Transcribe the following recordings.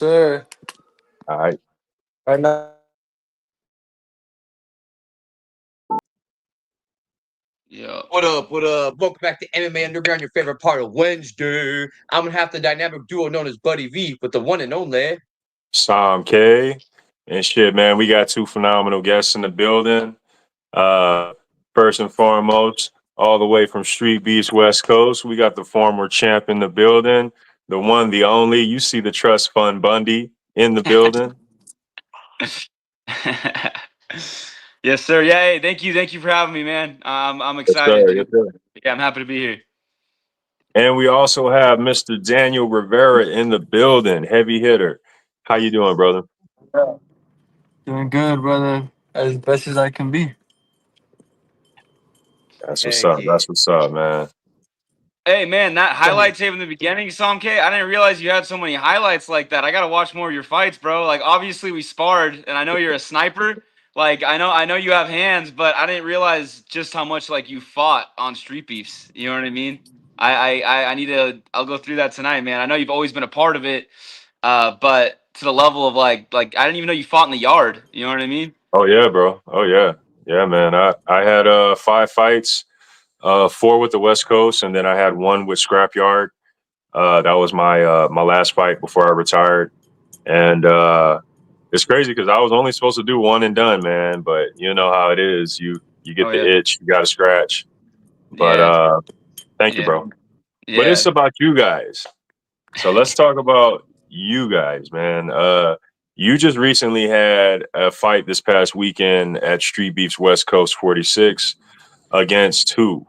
Sir. All right. Right now. Yeah. What up? What up? Welcome back to MMA Underground, your favorite part of Wednesday. I'm gonna have the dynamic duo known as Buddy V with the one and only. Sam K. And shit, man, we got two phenomenal guests in the building. Uh, First and foremost, all the way from Streetbeefs West Coast, we got the former champ in the building, the one, the only. You see the trust fund Bundy in the building. Yes, sir. Yeah, hey, thank you for having me, man. I'm Yes, excited, sir. Yes, dude. sir. Yeah, I'm happy to be here. And we also have Mr. Daniel Rivera in the building, heavy hitter. How you doing, brother? Doing good, brother. As best as I can be. That's what's Heck up. yeah. That's what's up, man. Hey, man, that highlight tape in the beginning, Psalm K, I didn't realize you had so many highlights like that. I gotta watch more of your fights, bro. Like, obviously we sparred, and I know you're a sniper. Like, I know you have hands, but I didn't realize just how much like you fought on Street Beefs. You know what I mean? I need to. I'll go through that tonight, man. I know you've always been a part of it, but to the level of like I didn't even know you fought in the yard. You know what I mean? Oh yeah, bro. Oh yeah. Yeah, man. I had 5 fights, 4 with the West Coast, and then I had 1 with Scrapyard. That was my last fight before I retired. And it's crazy because I was only supposed to do 1 and done, man. But you know how it is. You get Oh the yeah, itch, you got to scratch. But yeah, thank you, yeah, bro. But yeah. it's about you guys. So let's talk about you guys, man. You just recently had a fight this past weekend at Street Beefs West Coast 46 against who?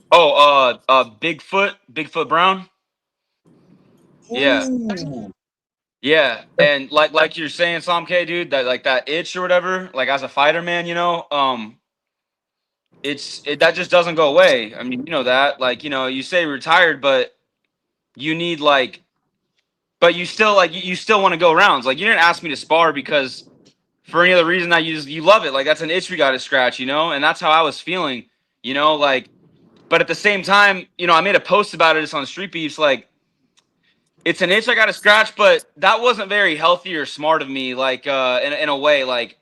Oh, Bigfoot Brown. Yeah. Ooh. Yeah, and like you're saying, Psalm K, dude, that like that itch or whatever, like as a fighter, man, that just doesn't go away. I mean, you know that, like, you say retired, but you need but you still you still want to go rounds. Like, you didn't ask me to spar because for any other reason that you love it. Like, that's an itch we got to scratch, and that's how I was feeling, like. But at the same time, I made a post about it. It's on Street Beefs, like. It's an itch I got to scratch, but that wasn't very healthy or smart of me. Like, in a way, like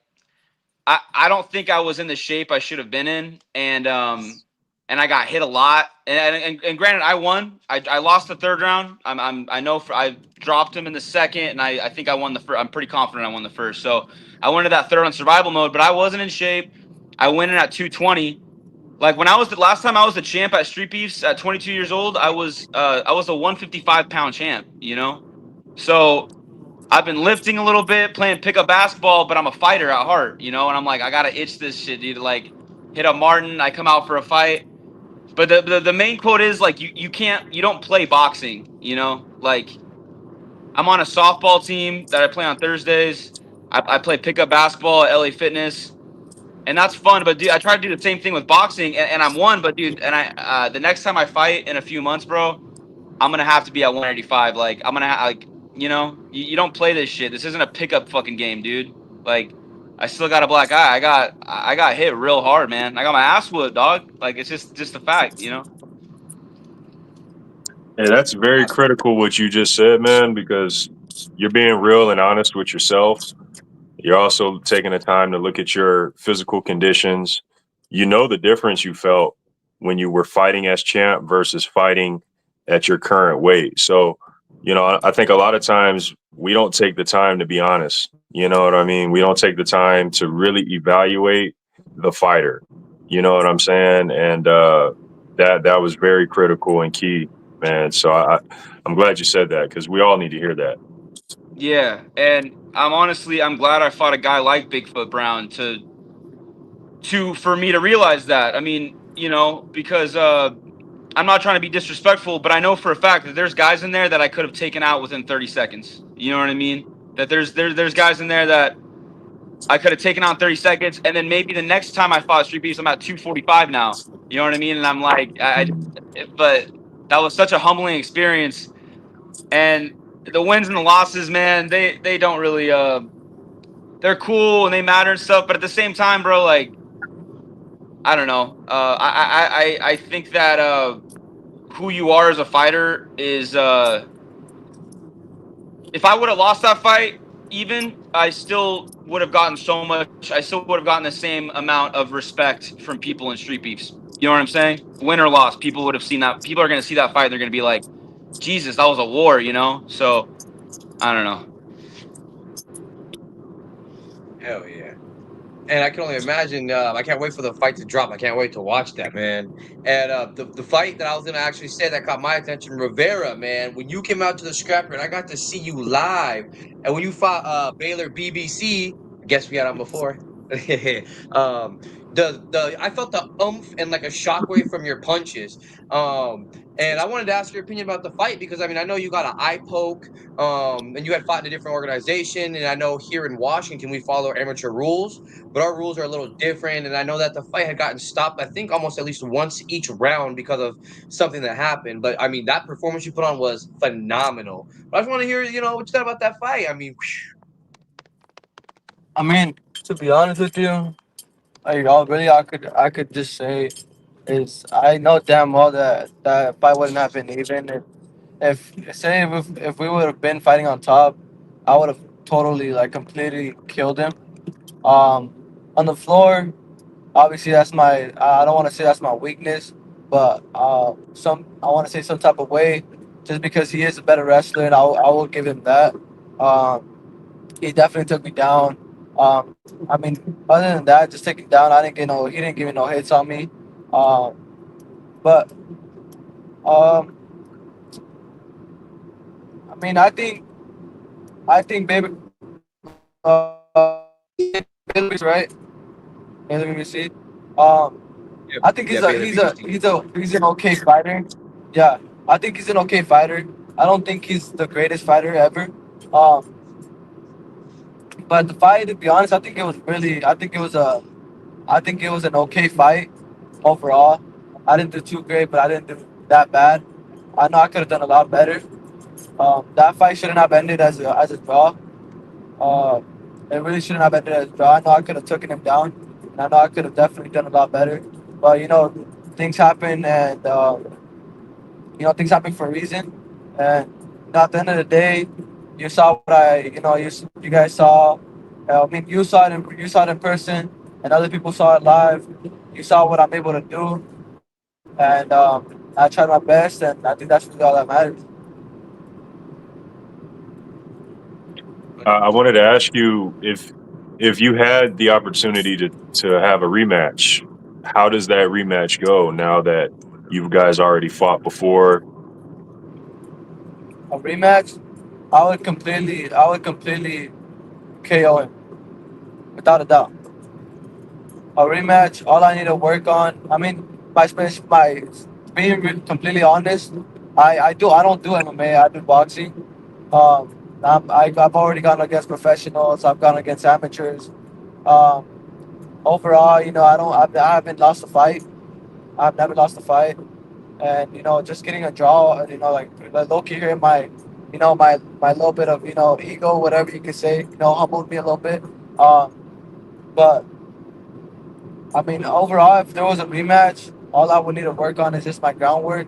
I don't think I was in the shape I should have been in, and I got hit a lot. And granted, I won. I lost the third round. I know I dropped him in the second, and I think I won the first. I'm pretty confident I won the first. So I went to that third on survival mode, but I wasn't in shape. I went in at 220. Like, when I was the last time I was the champ at Street Beefs at 22 years old, I was a 155-pound champ, So I've been lifting a little bit, playing pickup basketball, but I'm a fighter at heart, and I'm like, I gotta itch this shit, dude. Like, hit up Martin, I come out for a fight. But the main quote is like, you don't play boxing, Like, I'm on a softball team that I play on Thursdays. I play pickup basketball at LA Fitness. And that's fun, but dude, I try to do the same thing with boxing, and I'm one. But dude, and the next time I fight in a few months, bro, I'm gonna have to be at 185. Like, I'm gonna like, you don't play this shit. This isn't a pickup fucking game, dude. Like, I still got a black eye. I got hit real hard, man. I got my ass whooped, dog. Like, it's just a fact. Yeah, that's very critical what you just said, man, because you're being real and honest with yourself. You're also taking the time to look at your physical conditions. You know the difference you felt when you were fighting as champ versus fighting at your current weight. So, I think a lot of times we don't take the time to be honest. You know what I mean? We don't take the time to really evaluate the fighter. You know what I'm saying? And that was very critical and key, man. So I'm glad you said that because we all need to hear that. Yeah, and I'm glad I fought a guy like Bigfoot Brown for me to realize that. I mean, because I'm not trying to be disrespectful, but I know for a fact that there's guys in there that I could have taken out within 30 seconds. You know what I mean? That there's guys in there that I could have taken out in 30 seconds, and then maybe the next time I fought Street Beefs, I'm at 245 now. You know what I mean? And I'm like, but that was such a humbling experience. And the wins and the losses, man, they don't really they're cool and they matter and stuff. But at the same time, bro, like, I don't know. I think that who you are as a fighter is if I would have lost that fight, even I still would have gotten so much. I still would have gotten the same amount of respect from people in Street Beefs. You know what I'm saying? Win or loss, people would have seen that. People are going to see that fight. And they're going to be like, Jesus, that was a war. You know? So I don't know. Hell yeah. And I can only imagine. I can't wait for the fight to drop. I can't wait to watch that, man. And the fight that I was gonna actually say that caught my attention, Rivera, man. When you came out to the scrapyard, I got to see you live. And when you fought Baylor BBC, guess we had on before. um, the I felt the oomph and like a shockwave from your punches. And I wanted to ask your opinion about the fight because I mean I know you got an eye poke. And you had fought in a different organization, and I know here in Washington we follow amateur rules, but our rules are a little different. And I know that the fight had gotten stopped, I think, almost at least once each round because of something that happened. But I mean, that performance you put on was phenomenal. But I just want to hear, what you thought about that fight. I mean, I mean, to be honest with you, like all really I could just say is I know damn well that that fight wouldn't have been even if say if we would have been fighting on top, I would have totally like completely killed him. On the floor, obviously that's my I don't want to say that's my weakness, but some I want to say some type of way, just because he is a better wrestler, and I will give him that. He definitely took me down. I mean, other than that, just taking down, I didn't get no he didn't give me no hits on me. Um, but um, I mean, I think baby, right? Let me see. Um, yeah, I think yeah, Baylor BBC. he's an okay fighter. Yeah, I think he's an okay fighter. I don't think he's the greatest fighter ever. Um, but the fight, to be honest, I think it was an okay fight overall. I didn't do too great, but I didn't do that bad. I know I could have done a lot better. That fight shouldn't have ended as a draw. Uh, it really shouldn't have ended as a draw. I know I could have taken him down, and I know I could have definitely done a lot better. But things happen, and things happen for a reason. And at the end of the day, you saw what you guys saw. I mean, you saw it in person, and other people saw it live. You saw what I'm able to do, and I tried my best, and I think that's really all that matters. I wanted to ask you if you had the opportunity to have a rematch, how does that rematch go now that you guys already fought before? A rematch, I would completely KO him without a doubt. A rematch, all I need to work on. I mean, my being completely honest, I don't do MMA. I do boxing. I've already gone against professionals. I've gone against amateurs. Um, Overall, I haven't lost a fight. I've never lost a fight, and just getting a draw. Like low key here, my little bit of ego, whatever you could say, humbled me a little bit. But I mean, overall, if there was a rematch, all I would need to work on is just my groundwork.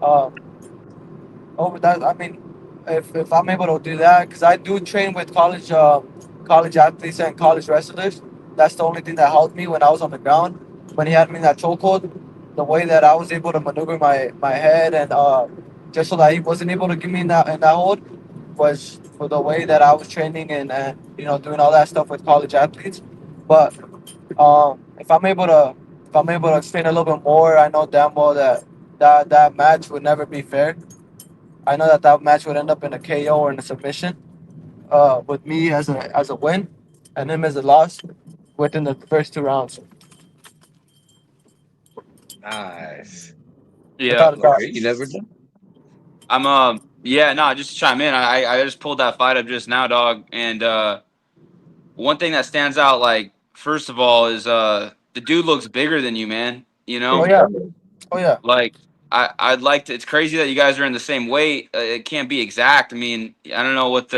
Uh, Over that, I mean, if I'm able to do that, because I do train with college athletes and college wrestlers. That's the only thing that helped me when I was on the ground. When he had me in that chokehold, the way that I was able to maneuver my head, and just so that he wasn't able to get me in that hold, was for the way that I was training, and doing all that stuff with college athletes. But if I'm able to explain a little bit more, I know damn well that that match would never be fair. I know that that match would end up in a KO or in a submission, with me as a win, and him as a loss within the first 2 rounds, Nice. Yeah. without a doubt. Okay, you never done. Yeah, no, just to chime in. I just pulled that fight up just now, dog. And one thing that stands out, like, first of all, is the dude looks bigger than you, man. You Oh know? yeah, oh yeah. Like I'd like to. It's crazy that you guys are in the same weight. It can't be exact. I mean, I don't know if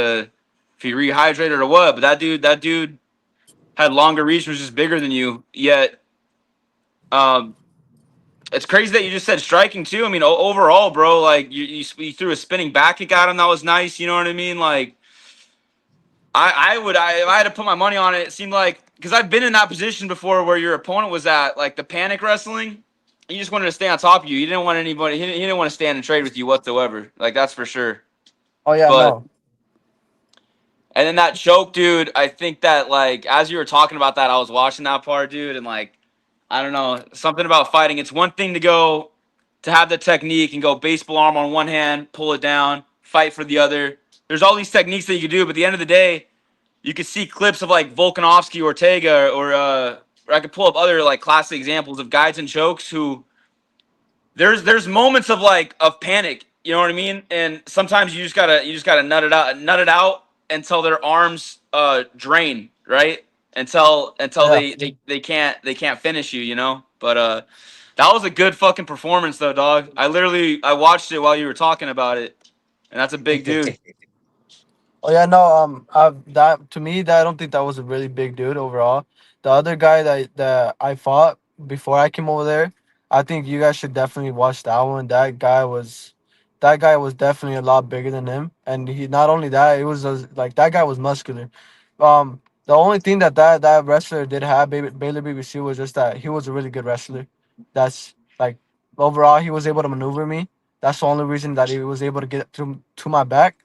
he rehydrated or what, but that dude had longer reach, was just bigger than you. Yet, um, It's crazy that you just said striking too. I mean, overall, bro, like you threw a spinning back kick at him. That was nice. You know what I mean? Like if I had to put my money on it, it seemed like, because I've been in that position before where your opponent was at, like the panic wrestling. He just wanted to stay on top of you. He didn't want anybody. He didn't want to stand and trade with you whatsoever. Like that's for sure. Oh yeah, But no. and then that choke, dude. I think that like as you were talking about that, I was watching that part, dude, and like I don't know, something about fighting. It's one thing to have the technique and go baseball arm on one hand, pull it down, fight for the other. There's all these techniques that you can do, but at the end of the day, you could see clips of like Volkanovski, Ortega, or I could pull up other like classic examples of guys and chokes who there's moments of like of panic, you know what I mean? And sometimes you just gotta nut it out until their arms drain, right? Until Yeah. they can't finish you, you know? But that was a good fucking performance though, dog. I watched it while you were talking about it. And that's a big dude. Oh yeah, no. That to me, that I don't think that was a really big dude overall. The other guy that I fought before I came over there, I think you guys should definitely watch that one. That guy was definitely a lot bigger than him, and he not only that, it was like that guy was muscular. The only thing that wrestler did have, Baylor BBC, was just that he was a really good wrestler. That's like overall, he was able to maneuver me. That's the only reason that he was able to get to my back.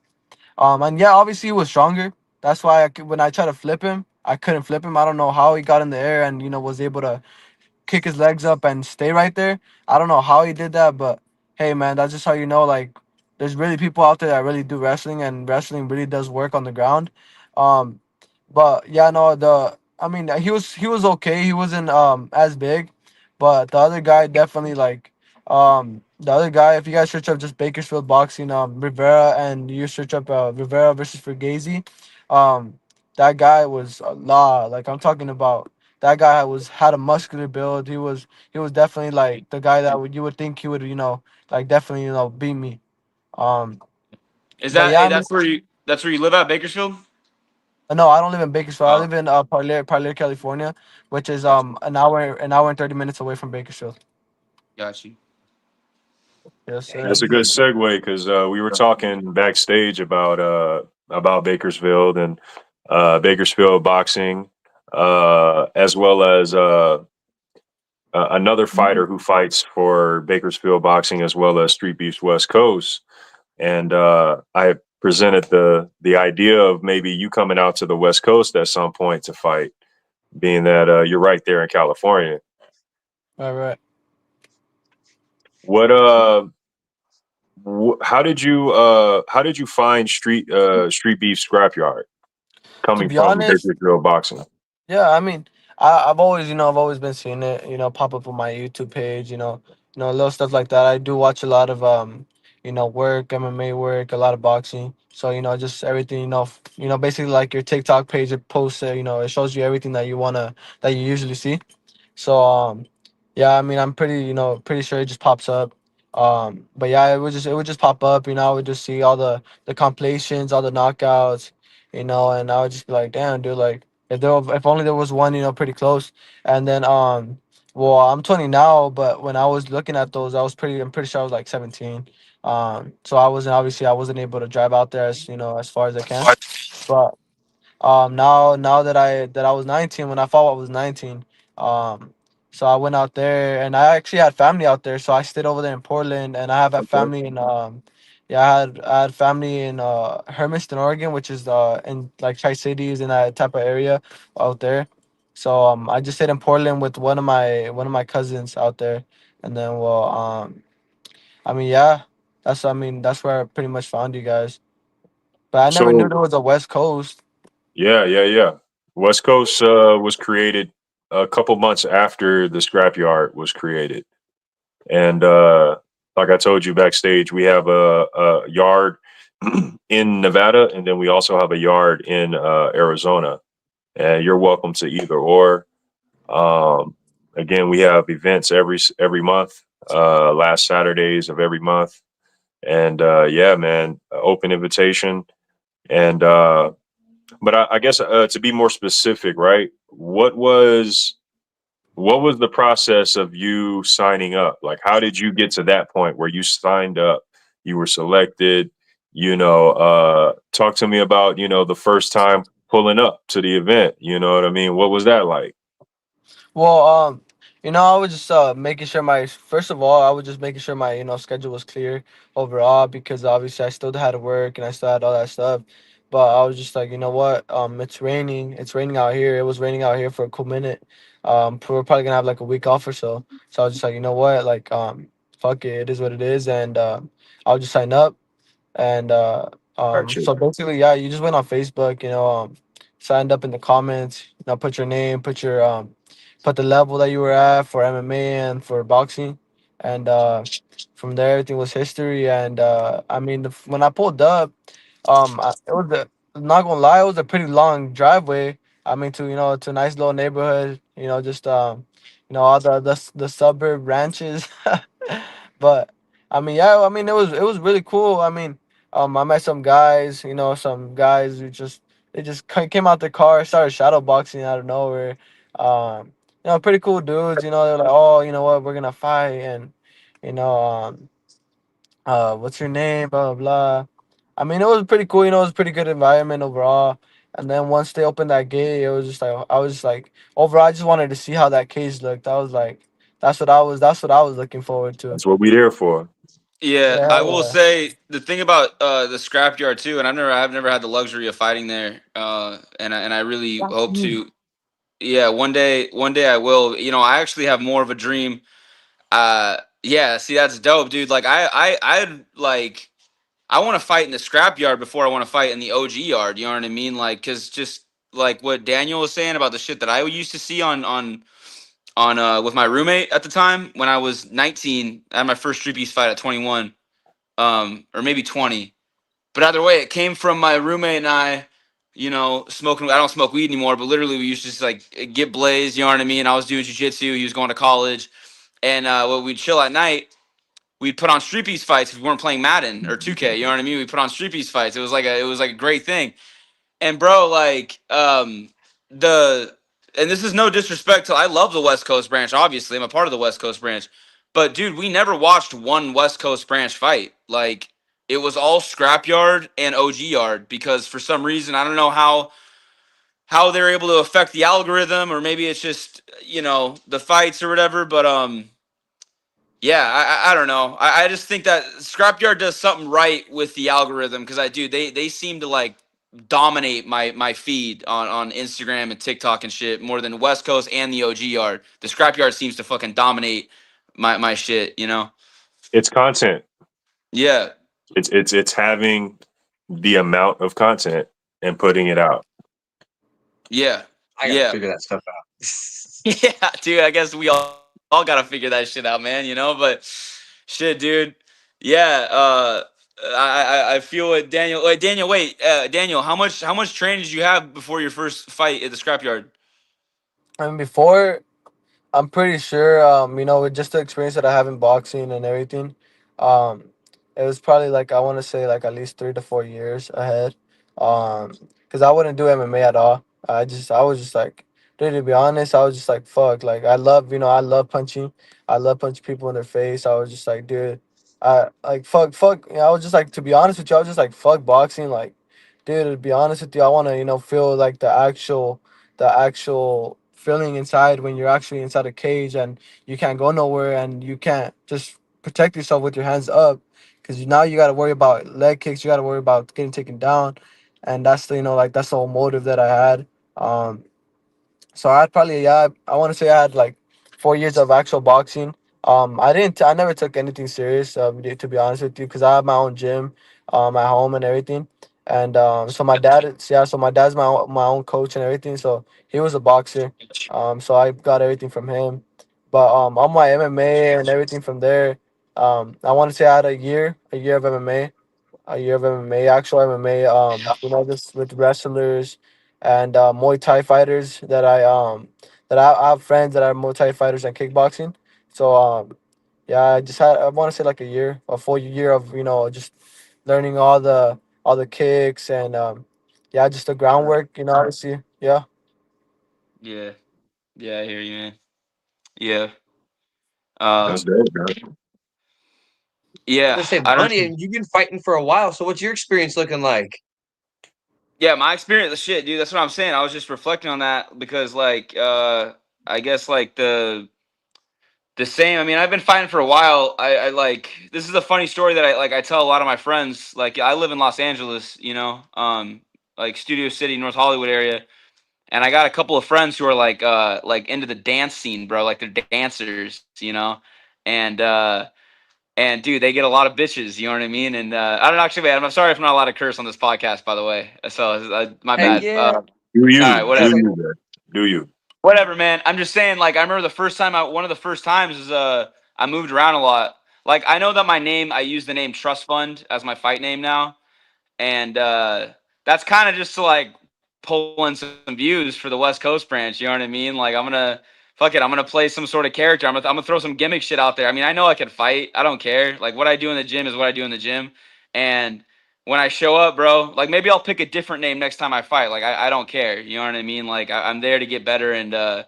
And yeah, obviously he was stronger. That's why when I tried to flip him, I couldn't flip him. I don't know how he got in the air and was able to kick his legs up and stay right there. I don't know how he did that, but hey, man, that's just how like there's really people out there that really do wrestling, and wrestling really does work on the ground. Um, but yeah, no, I mean he was okay. He wasn't as big, but the other guy definitely like the other guy. If you guys search up just Bakersfield boxing, Rivera, and you search up Rivera versus Fugazi, that guy was a lot. Like I'm talking about. That guy had a muscular build. He was definitely like the guy that you would think he would like definitely beat me. Um, Is but that yeah, hey, I mean, that's where you live at, Bakersfield? no, I don't live in Bakersfield. I Oh, live in Parlier, California, which is an hour and 30 minutes away from Bakersfield. got you. Yes, That's sir. a good segue because we were talking backstage about Bakersfield and Bakersfield boxing, as well as another fighter who fights for Bakersfield boxing as well as Streetbeefs West Coast. And I presented the idea of maybe you coming out to the West Coast at some point to fight, being that you're right there in California. Right, right. What how did you find Street Beef Scrapyard To coming be from honest, Bakersfield boxing? yeah, I mean, I've always been seeing it, pop up on my YouTube page, little stuff like that. I do watch a lot of work, MMA work, a lot of boxing. So, just everything, basically like your TikTok page, it posts, it shows you everything that you usually see. So yeah, I mean I'm pretty sure it just pops up. But yeah, it would just pop up, I would just see all the compilations, all the knockouts, and I would just be like, damn, dude, like if only there was one, pretty close. And then well, I'm 20 now, but when I was looking at those, I'm pretty sure I was like 17. So I wasn't able to drive out there as far as I can. But now that I was 19, when I fought I was 19. um so I went out there, and I actually had family out there, so I stayed over there in Portland, and I have a Okay. family in yeah, I had family in Hermiston, Oregon, which is in like Tri-Cities, in that type of area out there. So I just stayed in Portland with one of my cousins out there. And then, well, I mean, yeah, that's where I pretty much found you guys, but I never knew So there was a West Coast. yeah. West Coast was created a couple months after the Scrapyard was created, and like I told you backstage, we have a yard in Nevada, and then we also have a yard in Arizona. And you're welcome to either or. Um, Again, we have events every month, last Saturdays of every month, and yeah, man, open invitation. And but I guess to be more specific, right? What was what was the process of you signing up? Like, how did you get to that point where you signed up, you were selected? Talk to me about, the first time pulling up to the event. You know what I mean? What was that like? Well, I was just making sure my first of all, I was just making sure my schedule was clear overall because obviously I still had to work and I still had all that stuff. But I was just like, you know what? It's raining. It's raining out here. It was raining out here for a cool minute. We're probably gonna have like a week off or so. So I was just like, you know what? Like, fuck it. It is what it is, and I'll just sign up. And Gotcha. so basically, yeah, you just went on Facebook, signed up in the comments, put your name, put the level that you were at for MMA and for boxing, and from there everything was history. And I mean, when I pulled up, it was not gonna lie, it was a pretty long driveway. I mean, to a nice little neighborhood, just all the suburb ranches, but I mean, yeah, I mean, it was really cool. I mean, I met some guys, some guys who they just came out the car, started shadow boxing out of nowhere. Um, pretty cool dudes. They're like, oh, you know what, we're gonna fight, and you know, what's your name, blah blah blah. I mean, it was pretty cool. It was a pretty good environment overall. And then once they opened that gate, it was just like I was just like overall, I just wanted to see how that cage looked. I was like, that's what I was looking forward to. That's what we there for. Yeah, I will Yeah. say the thing about the scrapyard too, and I've never had the luxury of fighting there, and I really hope to. Yeah, one day I will. I actually have more of a dream. Yeah, see, that's dope, dude. Like I'd like I want to fight in the scrapyard before I want to fight in the OG yard. You know what I mean? Like, cause just like what Daniel was saying about the shit that I used to see on with my roommate at the time when I was 19. I had my first Streetbeefs fight at 21, or maybe 20. But either way, it came from my roommate and I, smoking. I don't smoke weed anymore, but literally we used to just like get blazed. You know what I mean? I was doing jujitsu. He was going to college, and when we'd chill at night, we'd put on Street Beefs fights if we weren't playing Madden or 2K. You know what I mean? We put on Street Beefs fights. It was like a great thing. And bro, like the and this is no disrespect to I love the West Coast branch. Obviously, I'm a part of the West Coast branch. But dude, we never watched one West Coast branch fight. Like it was all scrapyard and OG yard because for some reason I don't know how they're able to affect the algorithm or maybe it's just the fights or whatever. But yeah, I don't know. I just think that Scrapyard does something right with the algorithm because they seem to like dominate my feed on Instagram and TikTok and shit more than West Coast and the OG Yard. The Scrapyard seems to fucking dominate my shit. It's content. Yeah, It's having the amount of content and putting it out. yeah, I gotta yeah, figure that stuff out. yeah, dude. I guess we all gotta figure that shit out, man. But shit, dude. Yeah, I feel it, Daniel. Wait, Daniel, Daniel. How much training did you have before your first fight at the scrapyard? I mean, before I'm pretty sure, with just the experience that I have in boxing and everything, um, it was probably like I want to say like at least 3 to 4 years ahead. Because I wouldn't do MMA at all. I was just like, dude, to be honest, I was just like, fuck, like I love punching. I love punching people in their face. I was just like, dude, I like fuck. I was just like, to be honest with you, I was just like, fuck boxing, like, dude. To be honest with you, I want to, feel like the actual feeling inside when you're actually inside a cage and you can't go nowhere and you can't just protect yourself with your hands up because now you got to worry about leg kicks, you got to worry about getting taken down, and that's the like that's the whole motive that I had. um so I'd probably, yeah, I want to say I had like 4 years of actual boxing. I never took anything serious, to be honest with you, because I have my own gym, at home and everything. And so my dad, so my dad's my own coach and everything. So he was a boxer. So I got everything from him. But on my MMA and everything from there, I want to say I had a year of MMA, actual MMA, just with wrestlers and Muay Thai fighters that I have friends that are Muay Thai fighters and kickboxing. So yeah, I want to say like a full year of just learning all the kicks and yeah, just the groundwork, obviously, yeah. Yeah, yeah, I hear you, man. Yeah. That's dope, man. Yeah. Let's say, I don't. Bunny, you've been fighting for a while. So what's your experience looking like? Yeah, my experience, shit, dude. That's what I'm saying. I was just reflecting on that because, like, I guess like the same. I mean, I've been fighting for a while. I like this is a funny story that I tell a lot of my friends. Like, I live in Los Angeles, like Studio City, North Hollywood area, and I got a couple of friends who are like into the dance scene, bro. Like they're dancers, and and dude, they get a lot of bitches. You know what I mean? And I don't actually. Wait, I'm sorry if I'm not allowed to curse on this podcast, by the way. So my Heck bad. yeah. Do All you? right, Do That's whatever. like, you, man? Do you? Whatever, man. I'm just saying, like, I remember the first time one of the first times is I moved around a lot. Like, I know that my name, I use the name Trust Fund as my fight name now, and that's kind of just to like pull in some views for the West Coast branch. You know what I mean? Like, I'm gonna fuck it. I'm gonna play some sort of character. I'm gonna throw some gimmick shit out there. I mean, I know I can fight. I don't care. Like, what I do in the gym is what I do in the gym, and when I show up, bro, like maybe I'll pick a different name next time I fight. Like, I don't care. You know what I mean? Like, I'm there to get better, and the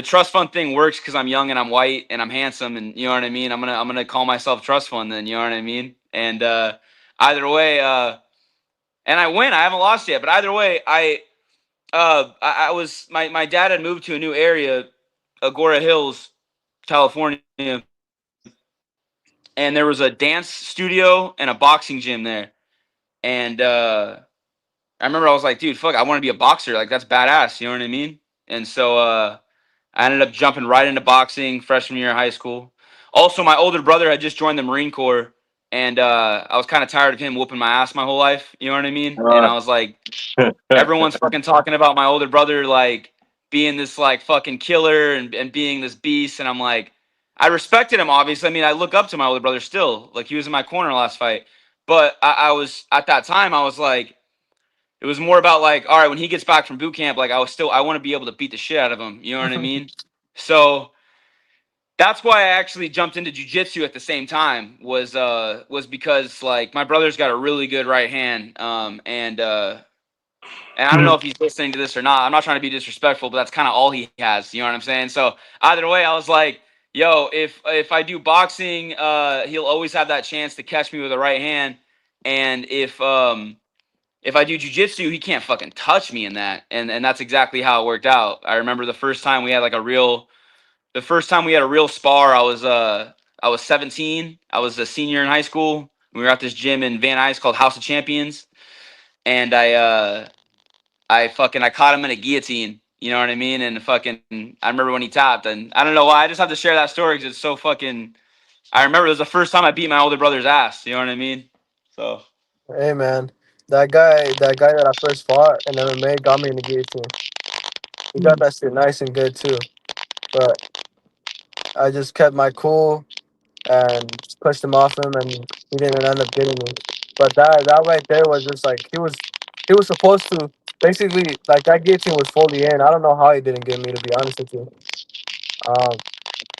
trust fund thing works because I'm young and I'm white and I'm handsome, and you know what I mean. I'm gonna call myself trust fund then. You know what I mean? And either way, and I win. I haven't lost yet, but either way, I was my dad had moved to a new area, Agora Hills, California, and there was a dance studio and a boxing gym there, and I remember I was like, dude, fuck, I want to be a boxer. Like that's badass. You know what I mean? And so I ended up jumping right into boxing freshman year of high school. Also, my older brother had just joined the Marine Corps, and I was kind of tired of him whooping my ass my whole life. You know what I mean? And I was like, everyone's fucking talking about my older brother like being this like fucking killer and being this beast, and I'm like, I respected him obviously. I mean, I look up to my older brother still. Like he was in my corner last fight, but I was at that time I was like it was more about like, all right, when he gets back from boot camp, like I want to be able to beat the shit out of him. You know what I mean? So that's why I actually jumped into jujitsu at the same time was because like my brother's got a really good right hand. And I don't know if he's listening to this or not. I'm not trying to be disrespectful, but that's kind of all he has. You know what I'm saying? So either way, I was like, yo, if I do boxing, he'll always have that chance to catch me with a right hand. And if I do jujitsu, he can't fucking touch me in that. And that's exactly how it worked out. I remember the first time we had a real spar, I was 17. I was a senior in high school. We were at this gym in Van Nuys called House of Champions, and I caught him in a guillotine. You know what I mean? And fucking I remember when he tapped, and I don't know why. I just have to share that story because it's so fucking. I remember it was the first time I beat my older brother's ass. You know what I mean? So Hey man, that guy that I first fought in MMA got me in the guillotine. He got that shit nice and good too. But I just kept my cool and just pushed him off him, and he didn't end up getting me. But that right there was just like he was supposed to basically like that guillotine was fully in. I don't know how he didn't get me, to be honest with you. Um,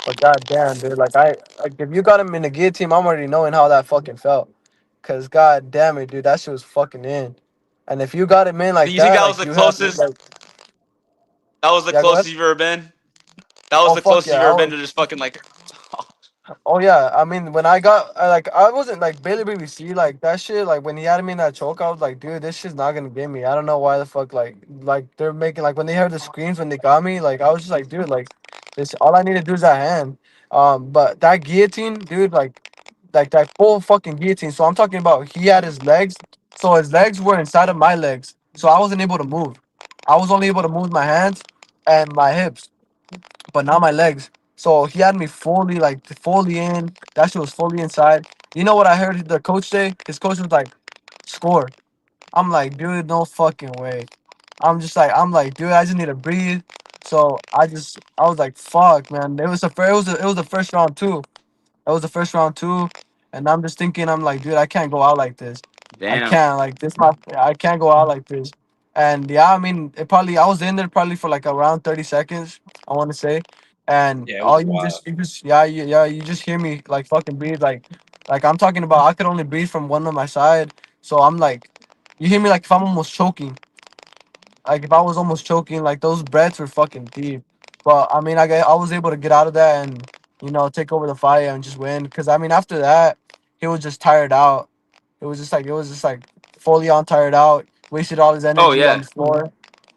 but goddamn, dude, like if you got him in the guillotine, I'm already knowing how that fucking felt. Cause god damn it, dude, that shit was fucking in. And if you got him in like you think that, that was like the you had closest? like That was the yeah, go ahead. closest you've ever been. That was Oh the fuck closest yeah, you've I ever been was. to just fucking like. Oh yeah, I mean when I wasn't like Bailey BBC like that shit like when he had me in that choke I was like dude this shit's not gonna get me. I don't know why the fuck like they're making like when they heard the screams when they got me like I was just like dude like this all I need to do is that hand. But that guillotine dude like that full fucking guillotine. So I'm talking about he had his legs, so his legs were inside of my legs, so I wasn't able to move. I was only able to move my hands and my hips but not my legs. So he had me fully fully in. That shit was fully inside. You know what I heard the coach say? His coach was like, "Score." I'm like, dude, no fucking way. I'm like, dude, I just need to breathe. So I was like, fuck, man. It was the first round too. That was the first round too, and I'm just thinking, I'm like, dude, I can't go out like this. I Damn. can't like this. I can't go out like this. And yeah, I mean, I was in there probably for like around 30 seconds. I want to say, and yeah, it was all wild. you just you just hear me like fucking breathe like I'm talking about. I could only breathe from one of my side, so I'm like, you hear me like if I'm almost choking, like if I was almost choking, like those breaths were fucking deep. But I mean, I was able to get out of that and take over the fight and just win. Because I mean, after that, he was just tired out. It was just like fully on tired out. Wasted all his Oh energy on yeah, the floor,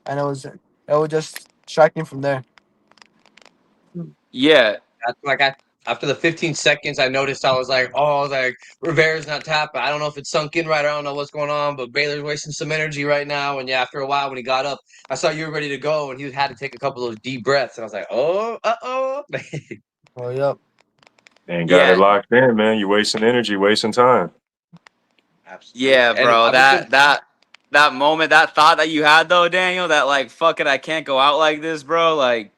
and it was just striking from there. yeah, After the 15 seconds, I noticed I was like, Rivera's not tapping. I don't know if it's sunk in right. I don't know what's going on, but Baylor's wasting some energy right now. And yeah, after a while, when he got up, I saw you were ready to go, and he had to take a couple of those deep breaths. And I was like, oh. Oh, yep. And got it yeah, locked in, man. You're wasting energy, wasting time. Absolutely. yeah, And bro. I've been That moment, that thought that you had though, Daniel, that like, fuck it, I can't go out like this, bro. Like,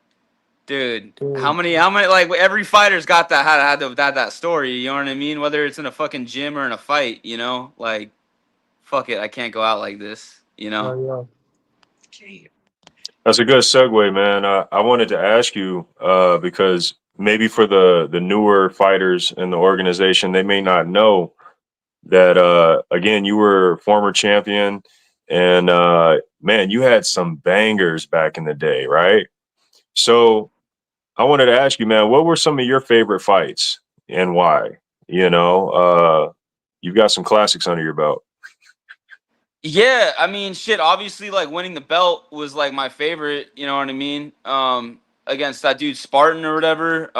dude, Dude. how many, like, every fighter's got that, had that story. You know what I mean? Whether it's in a fucking gym or in a fight, like, fuck it, I can't go out like this. Oh, That's a good segue, man. I wanted to ask you because maybe for the newer fighters in the organization, they may not know that again, you were former champion, and man, you had some bangers back in the day, right? So I wanted to ask you, man, what were some of your favorite fights and why? You've got some classics under your belt. Yeah, I mean, shit. Obviously, like winning the belt was like my favorite. You know what I mean? Against that dude Spartan or whatever.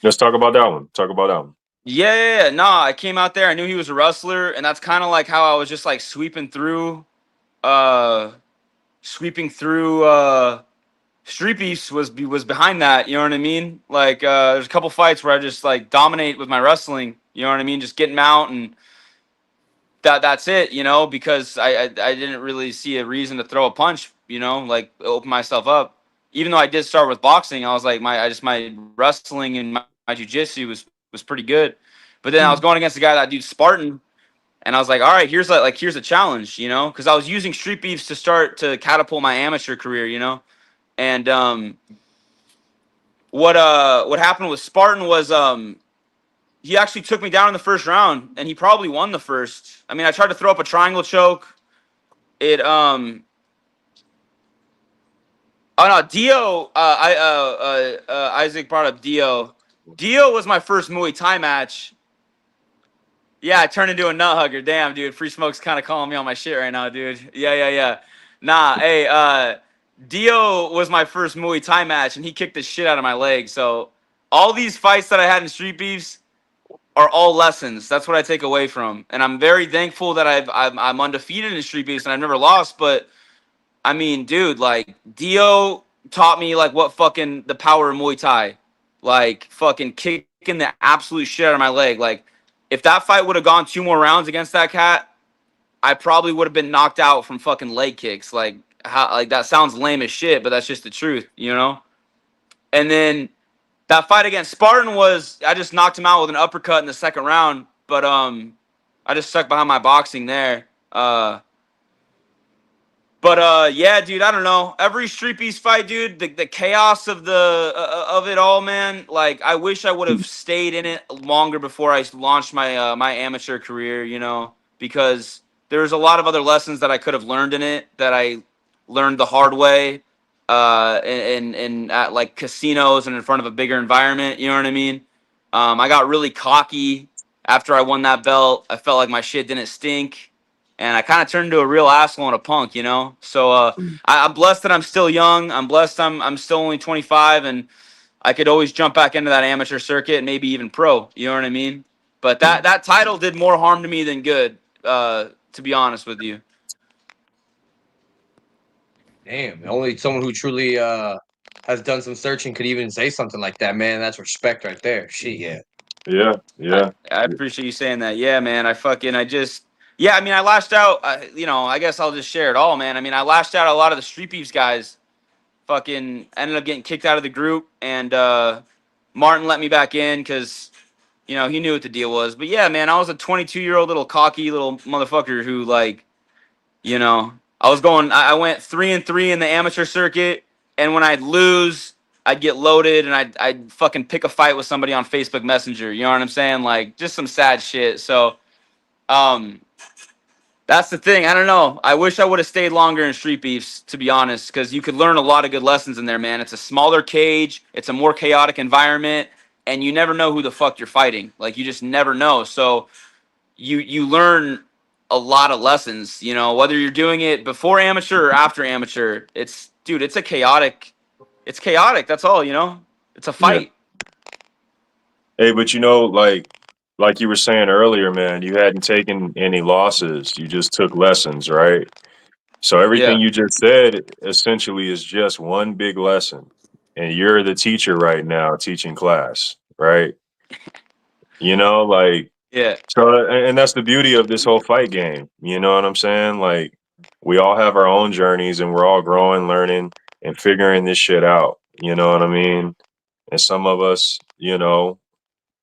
Let's talk about that one. Talk about that one. Yeah. Nah, I came out there. I knew he was a wrestler, and that's kind of like how I was just like uh, sweeping through. Streetbeefs was behind that. You know what I mean? Like, there's a couple fights where I just like dominate with my wrestling. You know what I mean? Just getting out and that's it, because I didn't really see a reason to throw a punch, like open myself up. Even though I did start with boxing, I was like my wrestling and my jiu-jitsu was pretty good. But then I was going against the guy, that dude Spartan, and I was like, all right, here's a challenge, because I was using Street Beefs to start to catapult my amateur career, And what happened with Spartan was he actually took me down in the first round, and he probably won the first. I mean, I tried to throw up a triangle choke. It oh no, Dio. Isaac brought up Dio. Dio was my first Muay Thai match. Yeah, I turned into a nut hugger. Damn, dude. Free Smoke's kind of calling me on my shit right now, dude. Yeah. Nah, hey, Dio was my first Muay Thai match, and he kicked the shit out of my leg. So all these fights that I had in Street Beefs are all lessons. That's what I take away from, and I'm very thankful that I'm undefeated in Street Beefs and I've never lost. But I mean, dude, like Dio taught me like what fucking the power of Muay Thai, like fucking kicking the absolute shit out of my leg. Like if that fight would have gone 2 more rounds against that cat, I probably would have been knocked out from fucking leg kicks. Like how like that sounds lame as shit, but that's just the truth. And then that fight against Spartan was I just knocked him out with an uppercut in the second round, but I just stuck behind my boxing there. But yeah, dude, I don't know. Every Street Beast fight, dude, the chaos of of it all, man. Like I wish I would have stayed in it longer before I launched my my amateur career, because there's a lot of other lessons that I could have learned in it that I learned the hard way in at like casinos and in front of a bigger environment, you know what I mean? I got really cocky after I won that belt. I felt like my shit didn't stink, and I kind of turned into a real asshole and a punk. So I'm blessed that I'm still young. I'm blessed I'm still only 25, and I could always jump back into that amateur circuit and maybe even pro. You know what I mean? But that title did more harm to me than good, to be honest with you. Damn, only someone who truly has done some searching could even say something like that, man. That's respect right there. Shit, yeah. Yeah. I appreciate you saying that. Yeah, man. Yeah, I mean, I lashed out. I guess I'll just share it all, man. I mean, I lashed out a lot of the Street Beefs guys. Fucking ended up getting kicked out of the group, and Martin let me back in because, he knew what the deal was. But yeah, man, I was a 22-year-old little cocky little motherfucker who, like, I went 3-3 in the amateur circuit, and when I'd lose, I'd get loaded and I'd fucking pick a fight with somebody on Facebook Messenger. You know what I'm saying? Like just some sad shit. So, but That's the thing. I don't know. I wish I would have stayed longer in Street Beefs, to be honest, because you could learn a lot of good lessons in there, man. It's a smaller cage, it's a more chaotic environment, and you never know who the fuck you're fighting. Like you just never know. So you learn a lot of lessons. You know, whether you're doing it before amateur or after amateur. It's dude, it's a chaotic. It's chaotic. That's all. You know, it's a Yeah. fight. Hey, but like you were saying earlier, man, you hadn't taken any losses. You just took lessons, right? So Yeah. everything you just said essentially is just one big lesson. And you're the teacher right now teaching class, right? You know, like Yeah. so and that's the beauty of this whole fight game. You know what I'm saying? Like we all have our own journeys and we're all growing, learning and figuring this shit out. You know what I mean? And some of us,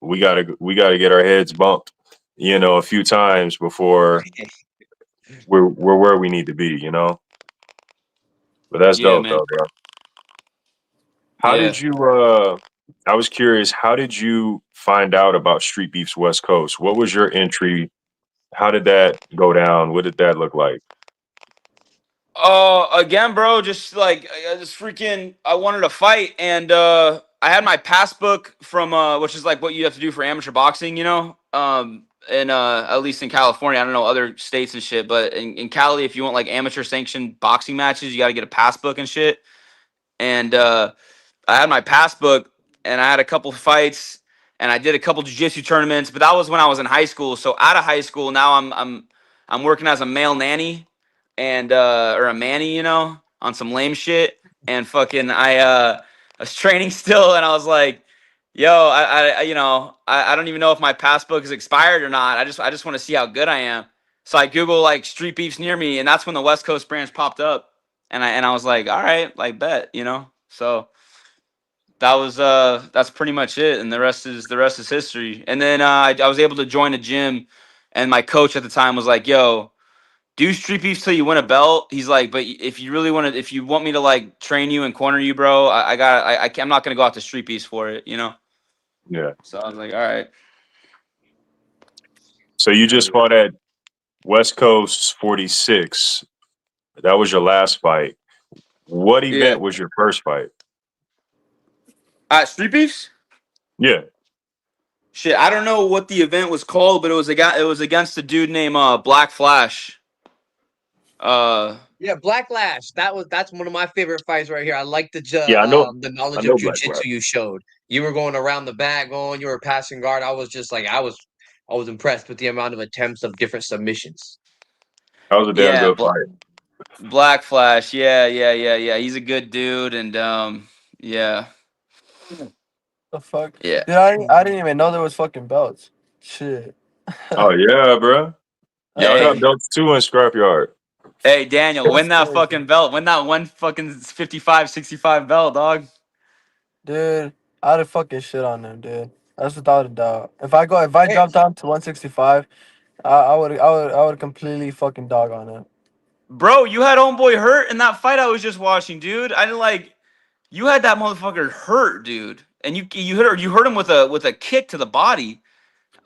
we gotta get our heads bumped, a few times before we're where we need to be. But that's Yeah, dope man. though, bro. How Yeah. did you I was curious, how did you find out about Street Beefs West Coast? What was your entry? How did that go down? What did that look like? Again, bro, just like just freaking, I wanted to fight, and I had my passbook from which is like what you have to do for amateur boxing, you know. And at least in California, I don't know other states and shit, but in Cali, if you want like amateur sanctioned boxing matches, you got to get a passbook and shit. And I had my passbook, and I had a couple fights, and I did a couple jiu-jitsu tournaments, but that was when I was in high school. So out of high school, now I'm working as a male nanny and or a manny, you know, on some lame shit. And fucking I was training still, and I was like, yo, I don't even know if my passbook is expired or not. I just want to see how good I am. So I Google like street beefs near me, and that's when the West Coast branch popped up. And I was like, all right, like bet, you know. So that's pretty much it, and the rest is history. And then I was able to join a gym, and my coach at the time was like, yo, do street beefs till you win a belt. He's like, but if you really want to, if you want me to like train you and corner you, bro, I'm not gonna go out to street beefs for it, you know. Yeah. So I was like, all right. So you just fought at West Coast 46. That was your last fight. What Yeah. event was your first fight? Street beefs. Yeah. Shit, I don't know what the event was called, but it was against a dude named Black Flash. Yeah, Black Lash. That's one of my favorite fights right here. I like Yeah, the I knowledge of know Black Black. jujitsu you showed. You were going around the bag, you were passing guard. I was just like I was impressed with the amount of attempts of different submissions. That was a damn yeah, good fight. Black Flash. Yeah. He's a good dude, and yeah, The fuck, yeah. dude! I didn't even know there was fucking belts. Shit. Oh yeah, bro. Y'all got Hey, belts too in Scrapyard. hey, Daniel, That's win that crazy. fucking belt. Win that one fucking 55, 65 belt, dog. Dude, I'd have fucking shit on them, dude. That's without a doubt. If I Hey, drop down to 165, I would completely fucking dog on it. Bro, you had homeboy hurt in that fight I was just watching, dude. I didn't like you had that motherfucker hurt, dude, and you hurt him with a kick to the body.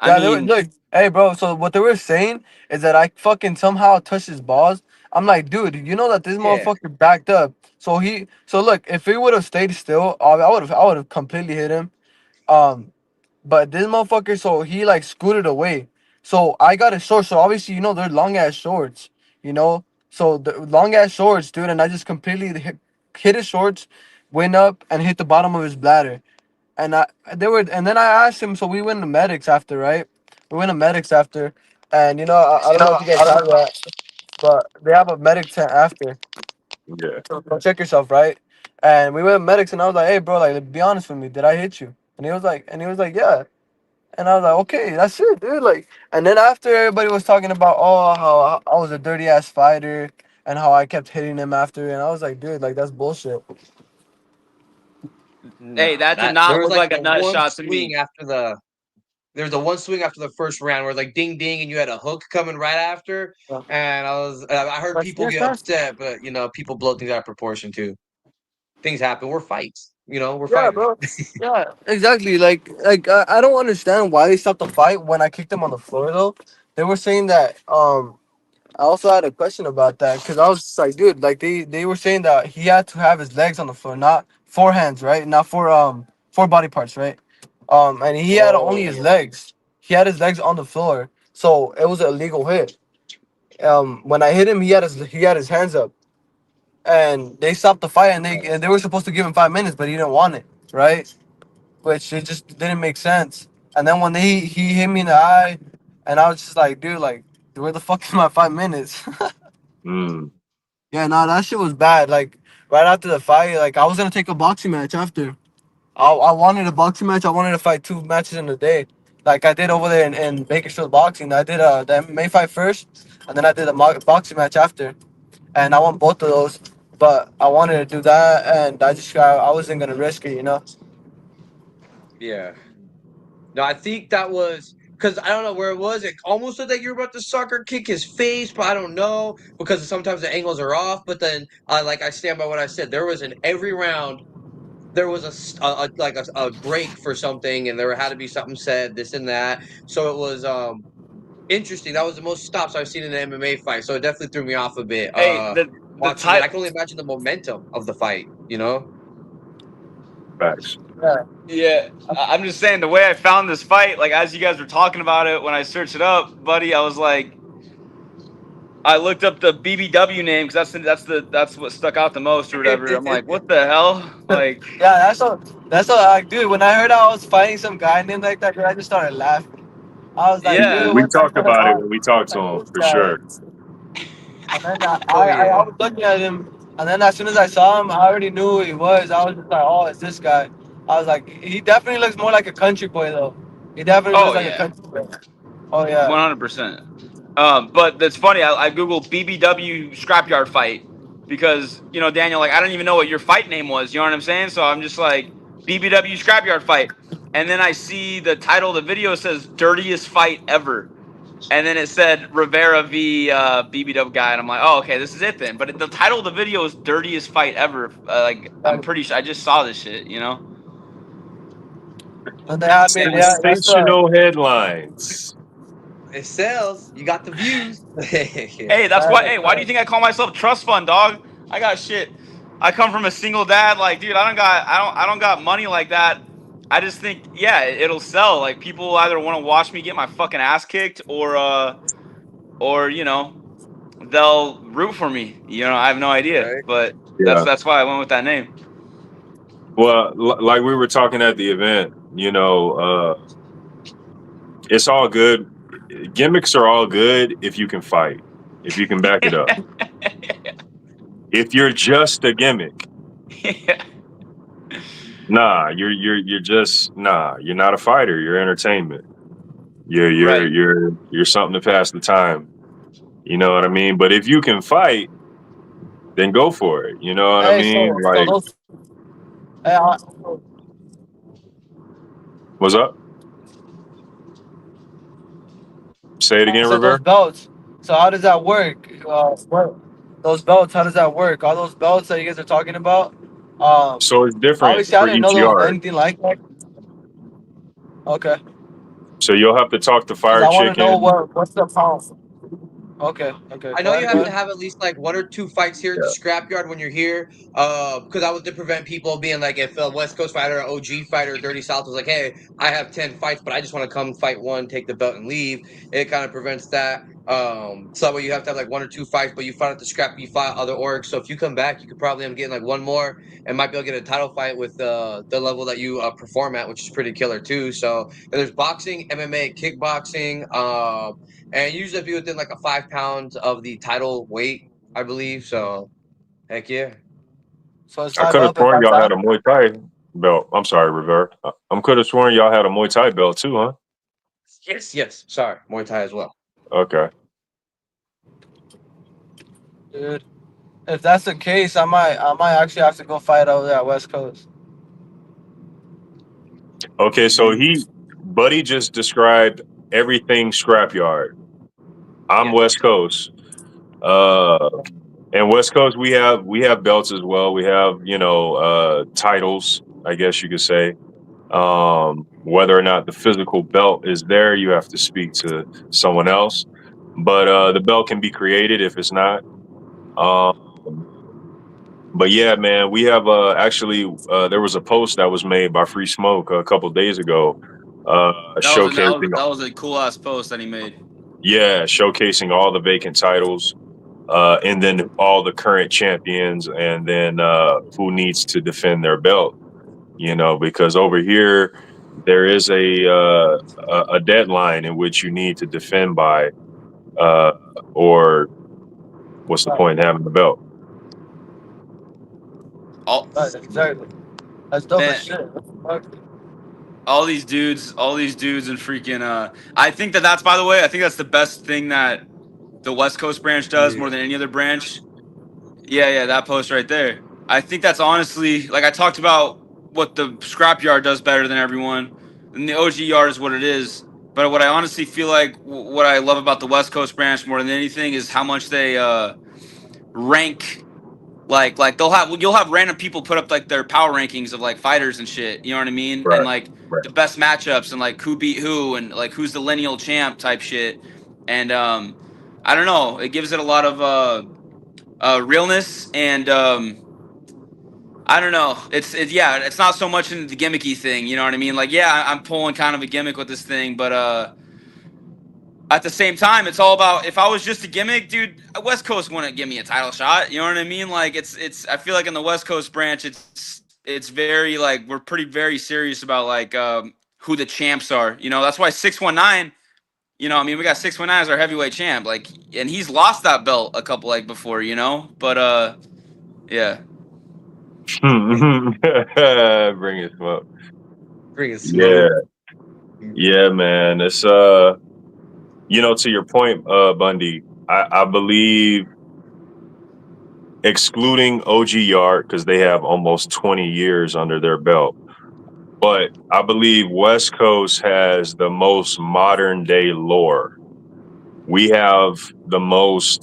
I Yeah, they were mean, look, hey bro. So what they were saying is that I fucking somehow touched his balls. I'm like, dude, you know that this yeah, motherfucker backed up. So look, if he would have stayed still, I would have completely hit him. Um, but this motherfucker, so he like scooted away. So I got his shorts. So obviously, they're long ass shorts. You know, so the long ass shorts, dude. And I just completely hit his shorts, went up and hit the bottom of his bladder. And then I asked him. So we went to medics after, right? We went to medics after, and I don't know if you guys have that, but they have a medic tent after. Yeah. So go check yourself, right? And we went to medics, and I was like, hey, bro, like, be honest with me. Did I hit you? And he was like, yeah. And I was like, okay, that's it, dude. Like, and then after everybody was talking about, oh, how I was a dirty ass fighter and how I kept hitting him after, and I was like, dude, like that's bullshit. hey, nah. that did That there not was look like like a the nut one shot to swing me. after the there was the one swing after the first round where like ding ding and you had a hook coming right after, Yeah. and I heard That's people yes, get that's upset, but people blow things out of proportion too. Things happen. We're fights. We're yeah, fighters. bro. Yeah, exactly. Like I don't understand why they stopped the fight when I kicked him on the floor though. They were saying that I also had a question about that because I was just like, dude, like they were saying that he had to have his legs on the floor, not four hands, right? Not four body parts, right? And he had only his legs. He had his legs on the floor, so it was an illegal hit. When I hit him, he had his hands up, and they stopped the fight, and they were supposed to give him 5 minutes, but he didn't want it, right? Which it just didn't make sense. And then when he hit me in the eye, and I was just like, dude, like, where the fuck is my 5 minutes? Mm. Yeah, no, that shit was bad. Like right after the fight, like I was gonna take a boxing match after. I wanted a boxing match. I wanted to fight 2 matches in a day, like I did over there in Bakersfield Boxing. I did the MMA fight first, and then I did a boxing match after, and I won both of those. But I wanted to do that, and I wasn't gonna risk it, you know. Yeah. No, I think that was because I don't know where it was. It almost looked like you were about to sucker kick his face, but I don't know because sometimes the angles are off. But then, like I stand by what I said. There was in every round there was a break for something, and there had to be something said, this and that. So it was interesting. That was the most stops I've seen in an MMA fight. So it definitely threw me off a bit. Hey, the Watching it, I title. can only imagine the momentum of the fight. You know. Facts. Yeah. Yeah, I'm just saying the way I found this fight, like as you guys were talking about it, when I searched it up, buddy, I was like, I looked up the BBW name because that's what stuck out the most or whatever. I'm like, what the hell? Like, Yeah, that's all. Like, dude, when I heard I was fighting some guy named like that, dude, I just started laughing. I was like, yeah, dude, We what's up talked going about it on? when we talked to Like, him this for guy. sure. And then Oh yeah. I was looking at him, and then as soon as I saw him, I already knew who he was. I was just like, oh, it's this guy. I was like, he definitely looks more like a country boy, though. He definitely oh looks like a yeah, country boy. Oh, yeah. 100%. But that's funny. I googled BBW scrapyard fight because Daniel, like I don't even know what your fight name was. You know what I'm saying? So I'm just like BBW scrapyard fight, and then I see the title of the video says dirtiest fight ever. And then it said Rivera v. BBW guy, and I'm like, oh, okay, this is it then. But the title of the video is "Dirtiest Fight Ever." Like, I'm pretty sure I just saw this shit. And they had me, yeah, that's Sensational headlines. It sells. You got the views. Hey, that's why. Hey, why do you think I call myself trust fund, dog? I got shit. I come from a single dad. Like, dude, I don't got money like that. I just think, yeah, it'll sell. Like, people either want to watch me get my fucking ass kicked, or they'll root for me. I have no idea, Right. but Yeah. that's why I went with that name. Well, like we were talking at the event, it's all good. Gimmicks are all good if you can fight, if you can back it up. If you're just a gimmick, Yeah. you're just you're not a fighter. You're entertainment. Right. You're something to pass the time. You know what I mean? But if you can fight, then go for it. You know what I Hey, mean? so Like, those. Hey, what's up? Say it again, so those Rivera. belts. So how does that work? Those belts. How does that work? All those belts that you guys are talking about. So it's different Obviously, I for didn't each know there was yard. anything like that. Okay, So you'll have to talk to because Fire I want to know Chicken. what's the pound. Okay, okay. I Go know you ahead, go have to ahead. have at least like 1 or 2 fights here at the Yeah. scrapyard when you're here. Because I was to prevent people being like, if a West Coast fighter, OG fighter, Dirty South was like, hey, I have 10 fights, but I just want to come fight one, take the belt, and leave. It kind of prevents that. So that way you have to have like 1 or 2 fights, but you fought at the scrap, you fought other orgs. So if you come back, you could probably end up getting like one more and might be able to get a title fight with the level that you perform at, which is pretty killer too. So there's boxing, MMA, kickboxing. And usually be within like a 5 pounds of the title weight, I believe. So, heck yeah. So it's I five could have up and sworn five y'all had down. a Muay Thai belt. I'm sorry, Rivera. I could have sworn y'all had a Muay Thai belt too, huh? Yes. Sorry, Muay Thai as well. Okay. Dude, if that's the case, I might actually have to go fight over there at West Coast. Okay, so Buddy just described everything scrapyard. I'm Yeah. West Coast. And West Coast we have belts as well. We have, titles, I guess you could say. Whether or not the physical belt is there, you have to speak to someone else. but the belt can be created if it's not. But yeah, man, we have actually there was a post that was made by Free Smoke a couple days ago, showcasing that was a cool ass post that he made. showcasing all the vacant titles, and then all the current champions, and then who needs to defend their belt. You know, because over here there is a deadline in which you need to defend by, or what's the point in having the belt? Right, exactly. That's dope Man. as shit. Fuck. All these dudes and freaking I think that's, by the way, I think that's the best thing that the West Coast branch does more than any other branch. Yeah, that post right there. I think that's honestly, like, I talked about what the Scrapyard does better than everyone, and the OG yard is what it is. But what I honestly feel like, what I love about the West Coast branch more than anything, is how much they rank. Like you'll have random people put up like their power rankings of like fighters and shit. You know what I mean? Right, And like right. the best matchups and like who beat who and like who's the lineal champ type shit. And I don't know. It gives it a lot of realness and I don't know. It's not so much in the gimmicky thing. You know what I mean? Like, yeah, I'm pulling kind of a gimmick with this thing, but at the same time, it's all about, if I was just a gimmick, dude, West Coast wouldn't give me a title shot. You know what I mean? Like, it's I feel like in the West Coast branch, it's very like, we're pretty very serious about like who the champs are. You know, that's why 619, you know, I mean, we got 619 as our heavyweight champ, like, and he's lost that belt a couple like before, you know? But yeah. Bring it smoke. Bring it smoke. Yeah, man. It's you know, to your point, Bundy, I believe, excluding OG Yard, because they have almost 20 years under their belt, but I believe West Coast has the most modern day lore. We have the most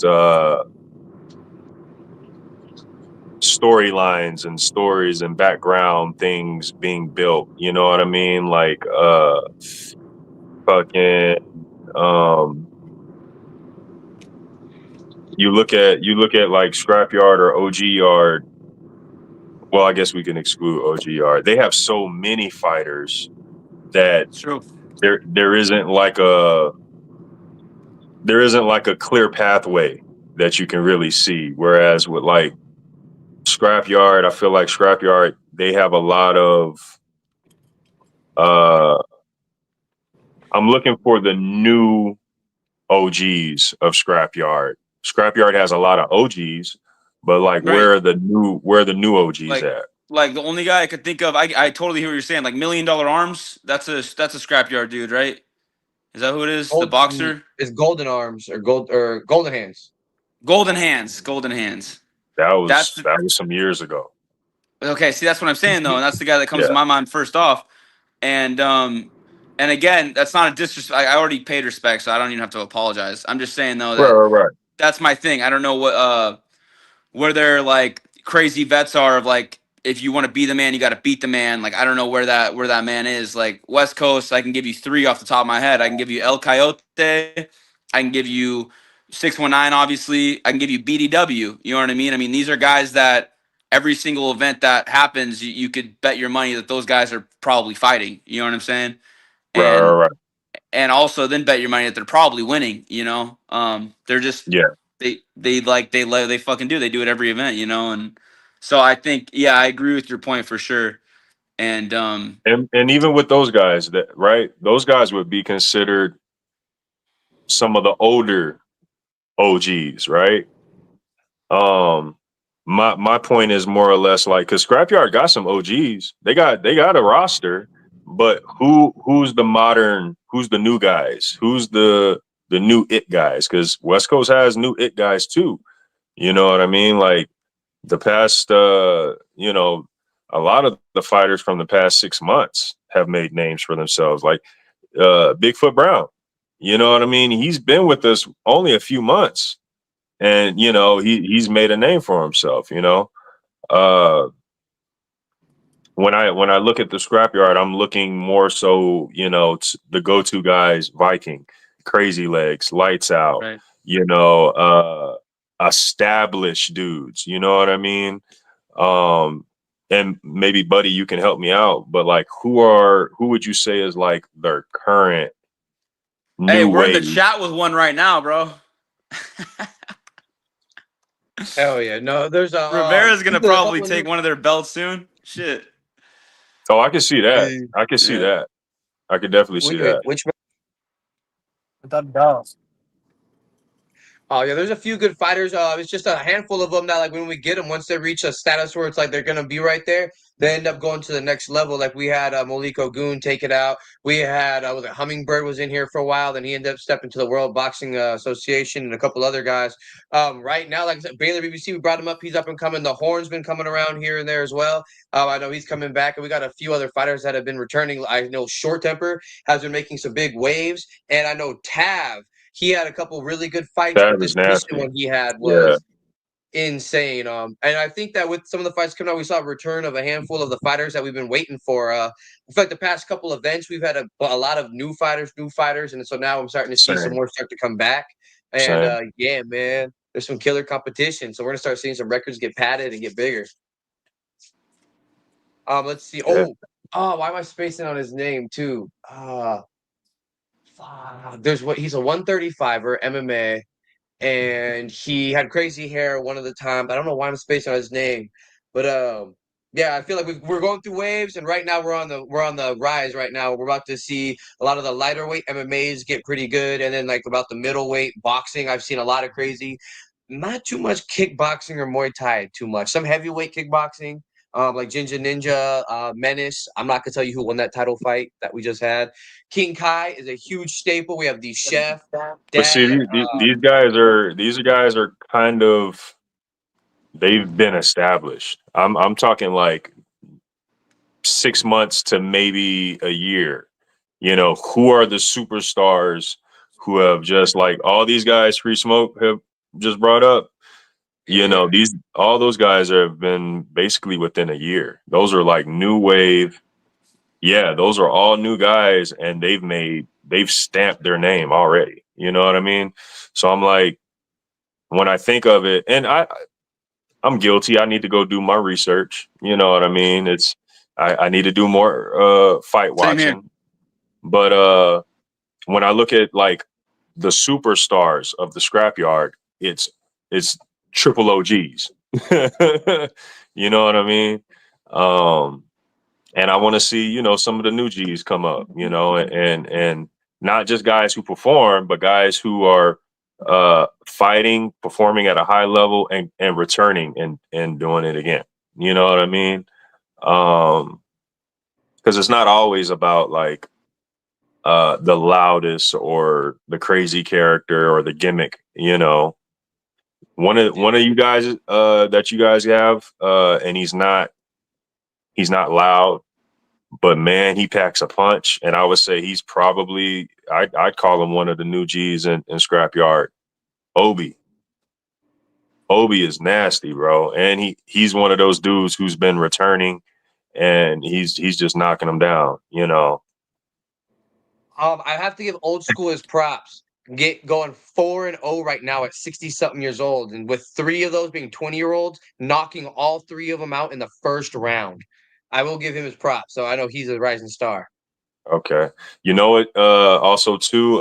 storylines and stories and background things being built. You know what I mean? Like fucking you look at like Scrapyard or OG Yard. Well, I guess we can exclude OG Yard. They have so many fighters that True. there isn't like a clear pathway that you can really see. Whereas with like Scrapyard, I feel like Scrapyard, they have a lot of I'm looking for the new OGs of Scrapyard. Scrapyard has a lot of OGs, but like Right. where are the new OGs at? Like the only guy I could think of, I totally hear what you're saying. Like $1 Million Arms, that's a Scrapyard dude, right? Is that who it is? The boxer? It's Golden Arms or Golden Hands. Golden Hands. Golden Hands. That was some years ago. Okay, see, that's what I'm saying though, and that's the guy that comes to my mind first off. And again, that's not a disrespect. I already paid respect, so I don't even have to apologize. I'm just saying though that Right. that's my thing. I don't know what where their like crazy vets are of like, if you want to be the man, you got to beat the man. Like, I don't know where that man is. Like West Coast, I can give you 3 off the top of my head. I can give you El Coyote. I can give you 619. Obviously, I can give you BDW. You know what I mean? I mean, these are guys that every single event that happens, you could bet your money that those guys are probably fighting. You know what I'm saying? And Right. and also then bet your money that they're probably winning. You know, they're just they fucking do. They do it every event. You know, and so I think, yeah, I agree with your point for sure. And And even with those guys, those guys would be considered some of the older OGs, right? My point is more or less like, because Scrapyard got some OGs, they got a roster, but who's the new guys? Who's the new it guys? Because West Coast has new it guys too. You know what I mean? Like the past, you know, a lot of the fighters from the past 6 months have made names for themselves. Like Bigfoot Brown, you know what I mean? He's been with us only a few months, and you know he's made a name for himself. You know, when I look at the Scrapyard, I'm looking more so, you know, the go-to guys, Viking, Crazy Legs, Lights Out, Right. you know, established dudes. You know what I mean? And maybe Buddy, you can help me out. But like, who would you say is like their current Hey, new we're in the wave? chat with one right now, bro. Hell yeah. No, there's a Rivera's gonna there's a probably couple of take one of their belts soon. Shit. Oh, I can see that. new- I can see Yeah. that. I could definitely see that. which Without a doubt. Oh yeah, there's a few good fighters. It's just a handful of them that, like, when we get them, once they reach a status where it's like they're gonna be right there, they end up going to the next level. Like we had Moliko Goon take it out. We had was it Hummingbird was in here for a while, then he ended up stepping to the World Boxing Association and a couple other guys. Right now, like I said, Baylor BBC, we brought him up. He's up and coming. The Horn's been coming around here and there as well. I know he's coming back, and we got a few other fighters that have been returning. I know Short Temper has been making some big waves, and I know Tav. He had a couple really good fights, That but is this recent nasty. one he had Yeah. was insane. And I think that with some of the fights coming out, we saw a return of a handful of the fighters that we've been waiting for. In fact, the past couple events, we've had a lot of new fighters, and so now I'm starting to see some Same. more start to come back. And Same. yeah, man, there's some killer competition. So we're gonna start seeing some records get padded and get bigger. Let's see. Yeah. Why am I spacing on his name too? He's a 135er MMA, and he had crazy hair one of the times. I don't know why I'm spacing on his name, but yeah, I feel like we're going through waves, and right now we're on the rise. Right now, we're about to see a lot of the lighter weight MMAs get pretty good, and then like about the middleweight boxing, I've seen a lot of crazy. Not too much kickboxing or Muay Thai, too much. Some heavyweight kickboxing, like Jinja Ninja, Menace. I'm not gonna tell you who won that title fight that we just had. King Kai is a huge staple. We have the Chef, But see, Dad. these guys are kind of, they've been established. I'm talking like 6 months to maybe a year. You know, who are the superstars who have just like all these guys Free Smoke have just brought up? You know, all those guys have been basically within a year. Those are like new wave. Yeah, those are all new guys, and they've stamped their name already. You know what I mean? So I'm like, when I think of it, and I'm guilty. I need to go do my research. You know what I mean? I need to do more fight Same here. watching. But when I look at like the superstars of the scrapyard, it's triple OGs. You know what I mean? And I want to see, you know, some of the new G's come up, you know, and not just guys who perform, but guys who are fighting, performing at a high level, and returning and doing it again. You know what I mean? Because it's not always about like the loudest or the crazy character or the gimmick. You know, one of you guys that you guys have, and he's not loud, but man, he packs a punch. And I would say he's probably, I'd call him one of the new G's in Scrapyard. Obi is nasty, bro, and he's one of those dudes who's been returning, and he's just knocking them down. You know. I have to give Old School his props. Going 4-0 right now at 60-something years old, and with 3 of those being 20-year-olds, knocking all 3 of them out in the first round. I will give him his props. So I know he's a rising star. Okay. You know what? Also, too.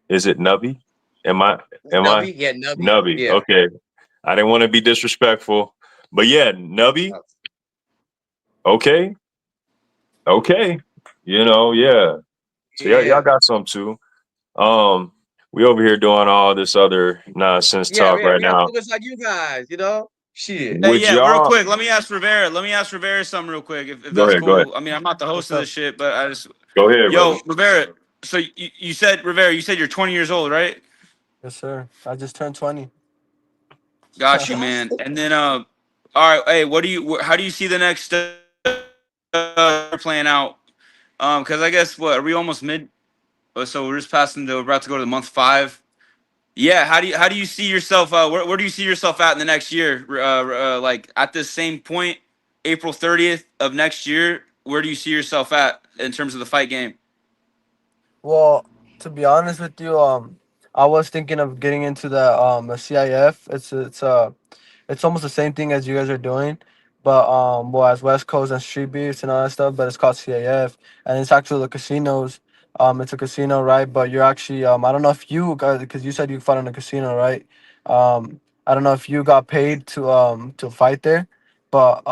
Is it Nubby? Nubby? Yeah, Nubby. Nubby. Yeah. Okay. I didn't want to be disrespectful, but yeah, Nubby. Okay. You know, yeah. So y'all got some too. We over here doing all this other nonsense talk right we got now. focus like you guys, you know? Shit. Would Hey, real y'all- quick, let me ask Rivera something real quick, if Go that's ahead, cool. go ahead. I mean, I'm not the host of this shit, but I just Go ahead, yo, brother. Rivera. So you said Rivera, you said you're 20 years old, right? Yes, sir. I just turned 20. Got you, man. And then all right, hey, how do you see the next playing out? Because I guess are we almost mid? So we're about to go to month 5. Yeah, how do you see yourself? Where do you see yourself at in the next year? Like at this same point, April 30th of next year. Where do you see yourself at in terms of the fight game? Well, To be honest with you, I was thinking of getting into the CIF. It's almost the same thing as you guys are doing, but well, as West Coast and Street Beefs and all that stuff. But it's called CAF, and it's actually the casinos. It's a casino, right? But you're actually I don't know if you guys, because you said you fought in a casino, right? I don't know if you got paid to fight there, but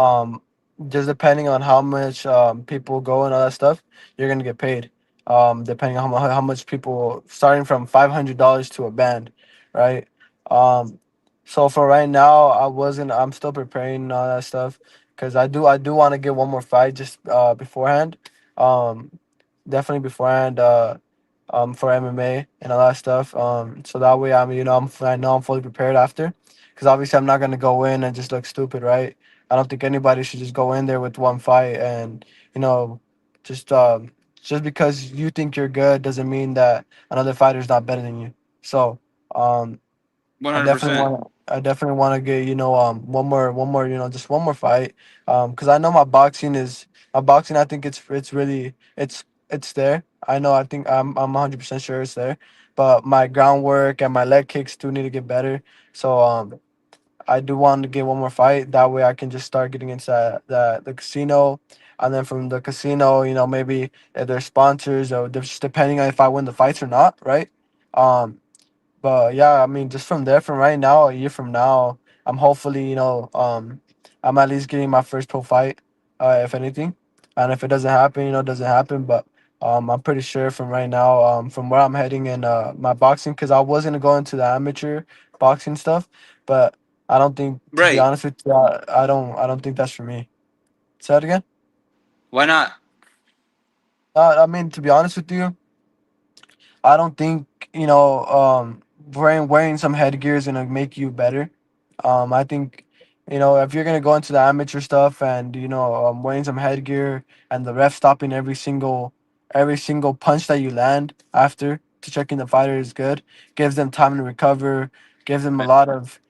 just depending on how much people go and all that stuff, you're gonna get paid. Depending on how much people, starting from $500 to a band, right? Um, so for right now, I'm still preparing and all that stuff because I do want to get one more fight just beforehand. Um, Definitely beforehand. For MMA and all that stuff. So that way I know I'm fully prepared after, because obviously I'm not gonna go in and just look stupid, right? I don't think anybody should just go in there with one fight and you know just just because you think you're good doesn't mean that another fighter's not better than you. So um One I hundred definitely percent. want. I definitely want to get one more just one more fight. Because I know my boxing. I think it's really it's there. I know. I think I'm 100% sure it's there. But my groundwork and my leg kicks do need to get better. So I do want to get one more fight. That way I can just start getting into the casino, and then from the casino, maybe if there's sponsors or just depending on if I win the fights or not, right? Um, but yeah, I mean, just from there, from right now, a year from now, I'm hopefully, I'm at least getting my first pro fight, if anything. And if it doesn't happen, it doesn't happen. But I'm pretty sure from right now, from where I'm heading in my boxing, because I was gonna go into the amateur boxing stuff, but I don't think, to be Right. honest with you, I don't think that's for me. Say that again. Why not? I mean, to be honest with you, I don't think wearing some headgear is gonna make you better. I think if you're gonna go into the amateur stuff and wearing some headgear and the ref stopping every single punch that you land after to checking the fighter is good, gives them time to recover, gives them a lot of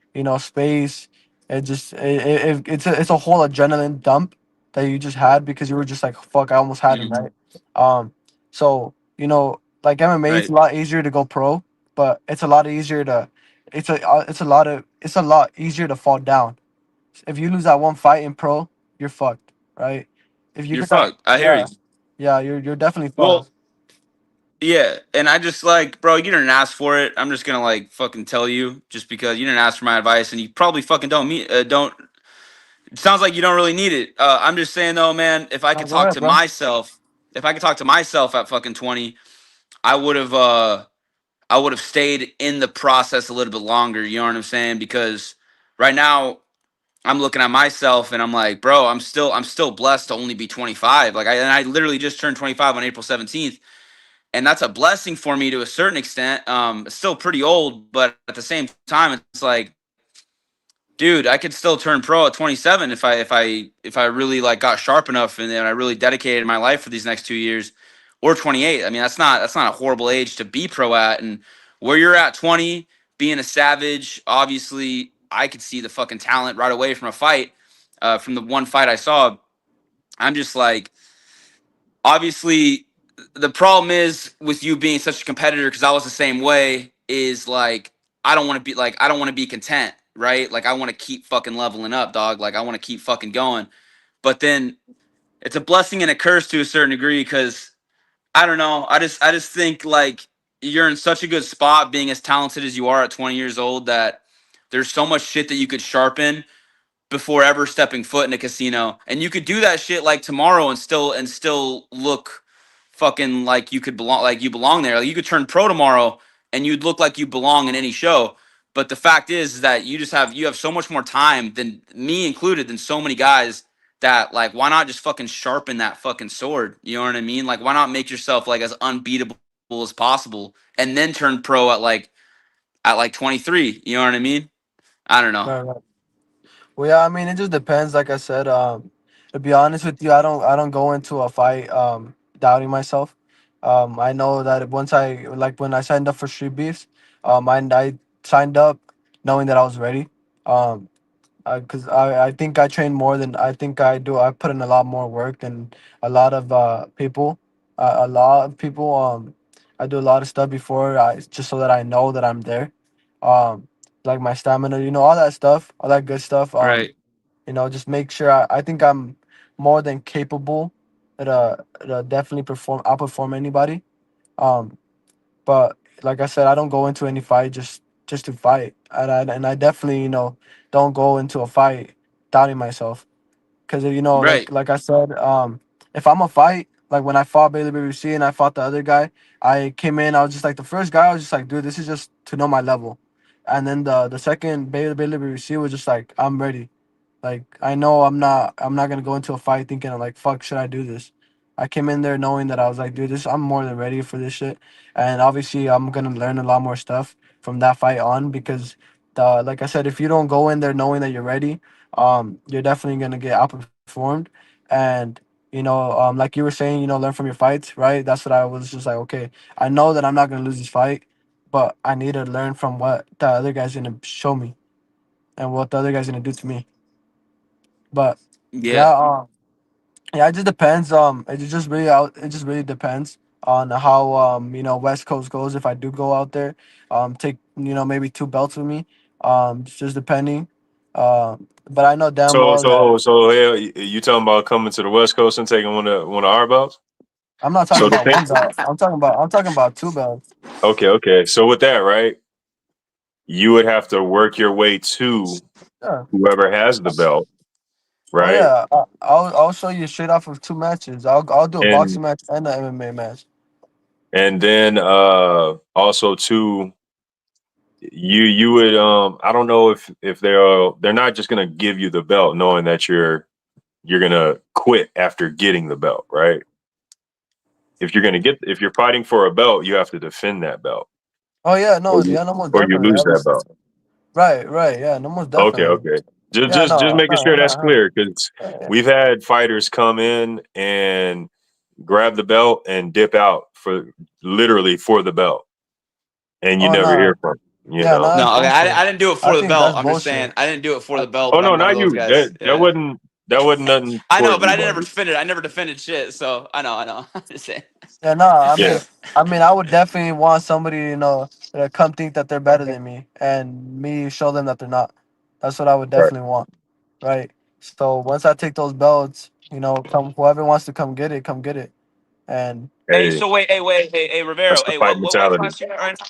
space. It's a whole adrenaline dump that you just had because you were just like, fuck, I almost had him, Mhm. right? So like MMA, it's Right. a lot easier to go pro, but it's a lot easier to it's a lot easier to fall down. If you lose that one fight in pro, you're fucked, right? If you You're get that, fucked. I hear yeah, you. yeah, you're definitely fucked. Well, yeah, and I just like, bro, you didn't ask for it. I'm just gonna like fucking tell you, just because you didn't ask for my advice, and you probably fucking don't. It sounds like you don't really need it. I'm just saying though, man. If I No, could go talk ahead, to bro. myself, if I could talk to myself at fucking 20, I would have. I would have stayed in the process a little bit longer. You know what I'm saying? Because right now I'm looking at myself and I'm like, bro, I'm still blessed to only be 25. I literally just turned 25 on April 17th, and that's a blessing for me to a certain extent. It's still pretty old, but at the same time, it's like, dude, I could still turn pro at 27 if I really like got sharp enough and then I really dedicated my life for these next 2 years, or 28. I mean, that's not a horrible age to be pro at. And where you're at 20, being a savage, obviously, I could see the fucking talent right away from a fight. From the one fight I saw, I'm just like, obviously, the problem is with you being such a competitor, because I was the same way, is like, I don't want to be content, right? Like, I want to keep fucking leveling up, dog. Like, I want to keep fucking going. But then it's a blessing and a curse to a certain degree, because I don't know. I just think like you're in such a good spot being as talented as you are at 20 years old, that there's so much shit that you could sharpen before ever stepping foot in a casino. And you could do that shit like tomorrow and still look fucking like you could belong, like you belong there. Like, you could turn pro tomorrow and you'd look like you belong in any show. But the fact is that you have so much more time than me included, than so many guys, that like, why not just fucking sharpen that fucking sword? You know what I mean? Like, why not make yourself like as unbeatable as possible and then turn pro at like 23? You know what I mean? I don't know. Right, right. Well, yeah, I mean, it just depends. Like I said, to be honest with you, I don't go into a fight doubting myself. I know that once when I signed up for Street Beefs, I signed up knowing that I was ready. Um, because I think I train more than I think I do. I put in a lot more work than a lot of people. A lot of people. I do a lot of stuff before, just so that I know that I'm there. Um, like my stamina, all that stuff, all that good stuff. Right. Just make sure I think I'm more than capable to definitely outperform anybody. Um, but like I said, I don't go into any fight just to fight, and I definitely don't go into a fight doubting myself. Because Right. like I said, if I'm a fight, like when I fought Bailey BBC and I fought the other guy, I came in. I was just like the first guy. I was just like, dude, this is just to know my level. And then the second Bailey BBC was just like, I'm ready. Like I know I'm not gonna go into a fight thinking like, fuck, should I do this? I came in there knowing that I was like, dude, I'm more than ready for this shit. And obviously I'm gonna learn a lot more stuff from that fight on, because like I said, if you don't go in there knowing that you're ready, you're definitely gonna get outperformed. And like you were saying, learn from your fights, right? That's what I was just like, okay, I know that I'm not gonna lose this fight, but I need to learn from what the other guy's gonna show me and what the other guy's gonna do to me. But Yeah. yeah, yeah, it just depends. It just really depends on how West Coast goes. If I do go out there, take maybe two belts with me, just depending. But I know damn So well that so yeah, you talking about coming to the West Coast and taking one of our belts? I'm not talking So the about thing, one belt. I'm talking about two belts. okay. So with that, right, you would have to work your way to Yeah. whoever has the belt, Oh right? yeah. I'll show you straight off of two matches. I'll do a And boxing match and an MMA match. and then also too, you would I don't know if they're not just gonna give you the belt knowing that you're gonna quit after getting the belt, right? If you're fighting for a belt, you have to defend that belt, Oh yeah, or no, you yeah, no, most or you definitely. lose that belt. Right, yeah, no, most Okay, definitely. okay. Just Yeah, just just no, making sure that's no, clear because yeah. we've had fighters come in and grab the belt and dip out for literally for the belt, and you Oh never hear no, from 'em, you yeah, no, know. that's No, okay. bullshit. I didn't do it I for the think belt. that's I'm just saying bullshit. I didn't do it for I, the belt, Oh but no, I'm one not of those you. guys. That Yeah. wasn't nothing I know, towards but you, I never buddy. defended. I never defended shit. So I know. I'm just saying. yeah, no, Yeah, I would definitely want somebody to come think that they're better than me, and me show them that they're not. That's what I would right. definitely want, right? So once I take those belts, come whoever wants to come get it, and Hey, Hey, so wait, hey, Rivera. that's the Hey, fight what weight mentality. class you at right now?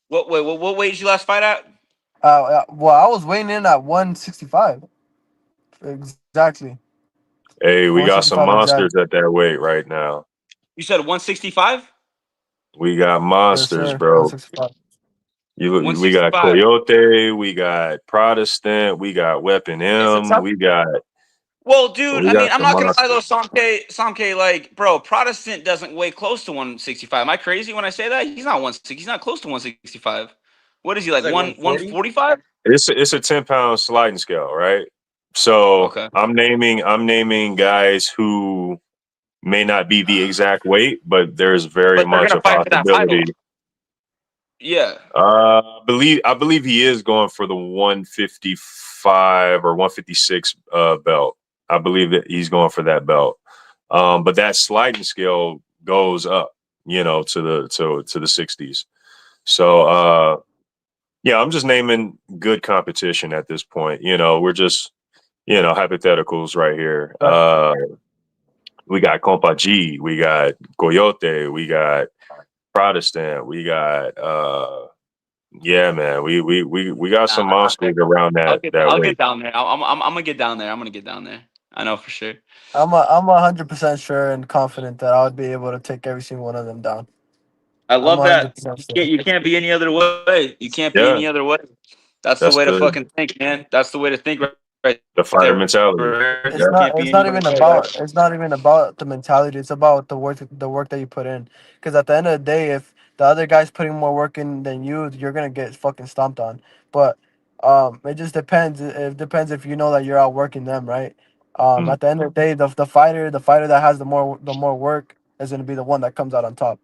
What weight did you last fight at? well, I was weighing in at 165 exactly, Hey, we got 165 some exact. monsters at that weight right now. You said 165. We got Yes, monsters, sir. bro. 165. We got 165. Coyote, we got Protestant, we got Weapon It's a M, tough. Well, dude, we I mean, got I'm some not gonna lie though, monsters. Samke, like, bro, Protestant doesn't weigh close to 165. Am I crazy when I say that? He's not 160. He's not close to 165. What is he It's like? like One 140. 145? It's a 10-pound sliding scale, right? So Okay, I'm naming guys who may not be the exact weight, but there's very but they're much gonna a fight for that possibility. title. Yeah. I believe he is going for the 155 or 156 belt. I believe that he's going for that belt. But that sliding scale goes up, to the 60s. So yeah, I'm just naming good competition at this point. We're just hypotheticals right here. Right. We got Compa G, we got Coyote, we got Protestant, we got yeah, man. We got some Nah, monsters around that I'll weight. get down there. I'm gonna get down there. I'm gonna get down there. I know for sure. I'm 100% sure and confident that I would be able to take every single one of them down. I I'm love that. 100% sure. You can't be any other way. You can't be Yeah, any other way. That's the that's way to the fucking think, man. That's the way to think right the fighter there. mentality. It's You Yeah, not. can't be It's not any even other way. about. It's not even about the mentality. It's about the work. The work that you put in. Because at the end of the day, if the other guy's putting more work in than you, you're gonna get fucking stomped on. But it just depends. It depends if you know that you're outworking them, right? Mm. At the end of the day, the fighter that has the more work is gonna be the one that comes out on top.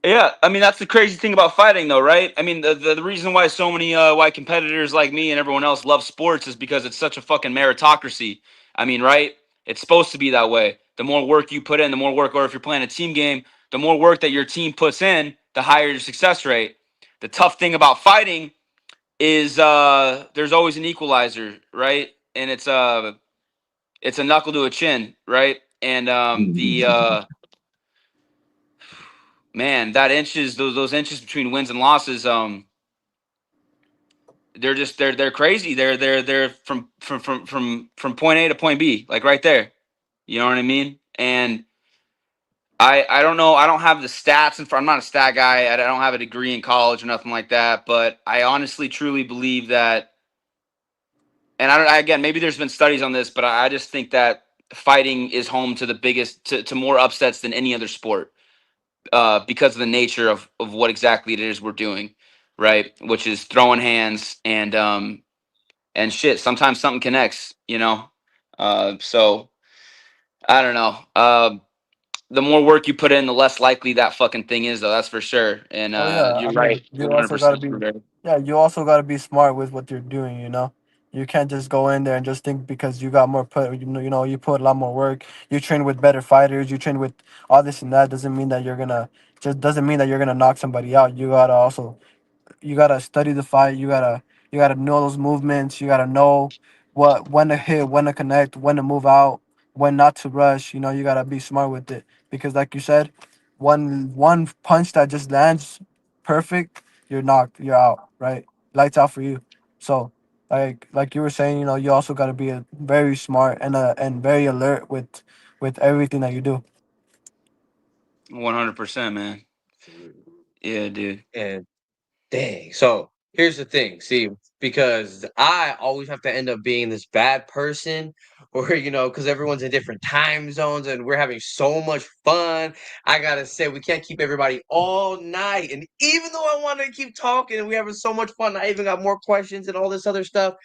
Yeah, I mean that's the crazy thing about fighting, though, right? I mean the reason why so many why competitors like me and everyone else love sports is because it's such a fucking meritocracy. I mean, right? It's supposed to be that way. The more work you put in, the more work, or if you're playing a team game, the more work that your team puts in, the higher your success rate. The tough thing about fighting is there's always an equalizer, right? And it's a knuckle to a chin, right? And man, that inches those inches between wins and losses, they're crazy. They're from point A to point B, like right there. You know what I mean? And I don't know. I don't have the stats in front. I'm not a stat guy. I don't have a degree in college or nothing like that. But I honestly, truly believe that. And again, maybe there's been studies on this, but I just think that fighting is home to the biggest, to more upsets than any other sport, because of the nature of what exactly it is we're doing, right? Which is throwing hands and shit. Sometimes something connects, you know. So I don't know. The more work you put in, the less likely that fucking thing is, though. That's for sure. And Oh yeah, I you're mean, right, you also gotta 100%. be, yeah, you also gotta be smart with what you're doing. You can't just go in there and just think because you got more put. You put a lot more work. You train with better fighters. You train with all this and that. Doesn't mean that you're gonna knock somebody out. You gotta study the fight. You gotta know those movements. You gotta know when to hit, when to connect, when to move out, when not to rush. You gotta be smart with it because, like you said, one punch that just lands perfect, you're knocked, you're out, right? Lights out for you. So, like you were saying, you also gotta be very smart and very alert with everything that you do. 100%, man. Yeah, dude. And dang. So here's the thing. See, because I always have to end up being this bad person, or because everyone's in different time zones and we're having so much fun. I gotta say, we can't keep everybody all night. And even though I want to keep talking and we're having so much fun, I even got more questions and all this other stuff.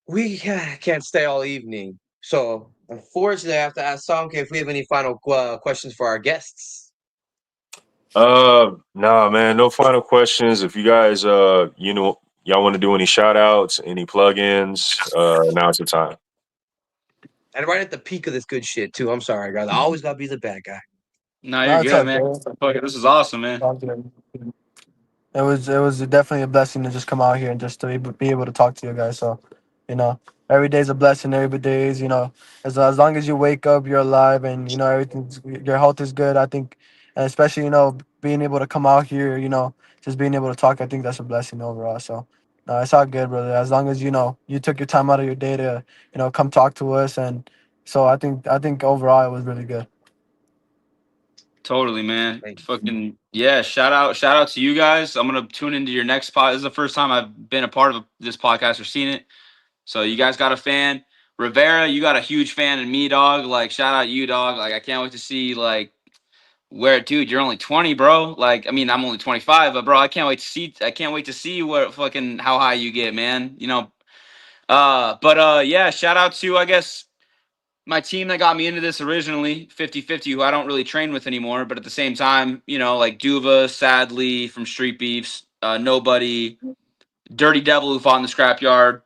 We can't stay all evening. So unfortunately, I have to ask Samke if we have any final questions for our guests. Nah, man, no final questions. If you guys, y'all want to do any shout outs, any plugins, now's the time. And right at the peak of this good shit, too. I'm sorry, guys. I always gotta be the bad guy. No, No, you're it's good, all man. good. Fuck, this is awesome, man. It was definitely a blessing to just come out here and just to be able to talk to you guys. So, you know, every day's a blessing. Every day is, as long as you wake up, you're alive, and your health is good. I think, and especially being able to come out here, just being able to talk. I think that's a blessing overall. So, no, it's all good, brother. As long as you took your time out of your day to come talk to us, and so I think overall it was really good. Totally, man. Thank you. Fucking yeah. Shout out to you guys. I'm gonna tune into your next pod. This is the first time I've been a part of this podcast or seen it. So you guys got a fan. Rivera, you got a huge fan in me, dog. Like, shout out you, dog. Like, I can't wait to see where, dude, you're only 20, bro. Like, I mean, I'm only 25, but bro, I can't wait to see what fucking how high you get, man. Yeah, shout out to, I guess, my team that got me into this originally, 50-50, who I don't really train with anymore, but at the same time, like Duva, Sadly from Streetbeefs, Nobody, Dirty Devil who fought in the Scrapyard,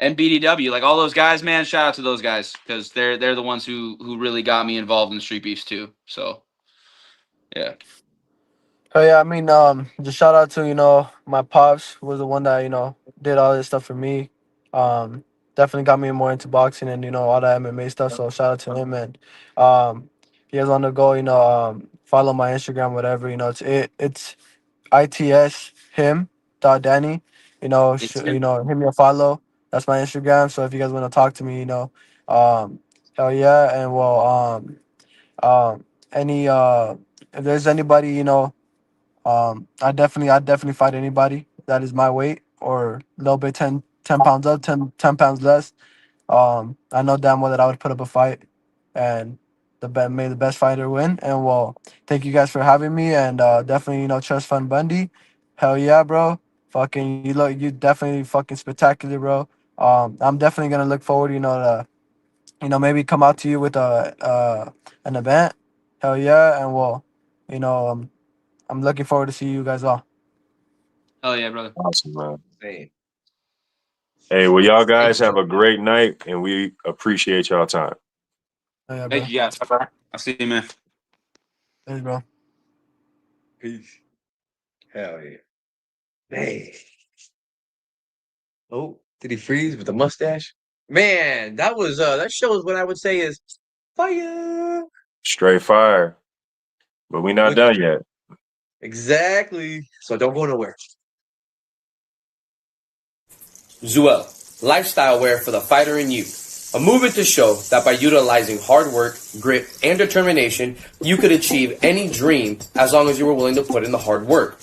and BDW, like all those guys, man. Shout out to those guys because they're the ones who really got me involved in the Street Beefs too. So yeah, Oh yeah, I mean, just shout out to my pops was the one that did all this stuff for me. Um, Definitely got me more into boxing and all the MMA stuff. So shout out to him, and if you guys want to go follow my Instagram, whatever it's its him dot Danny. it's him. Hit me a follow. That's my Instagram. So if you guys want to talk to me, hell yeah, and well any if there's anybody I definitely fight anybody that is my weight or a little bit 10 pounds up, 10 pounds less. I know damn well that I would put up a fight, and may the best fighter win. And well, thank you guys for having me, and definitely trust fund Bundy. Hell yeah, bro. Fucking you definitely fucking spectacular, bro. I'm definitely gonna look forward, to maybe come out to you with an event. Hell yeah, and well, you know um, I'm looking forward to see you guys all. Hell yeah, brother. Awesome, man. Same. Hey, well, y'all Thank guys you have so a great night, and we appreciate y'all time. Hell yeah, bro. Thank you guys. I'll see you, man. Hey, bro. Peace. Hell yeah. Man. Oh, did he freeze with the mustache? Man, that shows what I would say is fire. Straight fire. But we not Which done yet. exactly. So don't go nowhere. Zuel, lifestyle wear for the fighter in you. A movement to show that by utilizing hard work, grit, and determination, you could achieve any dream as long as you were willing to put in the hard work.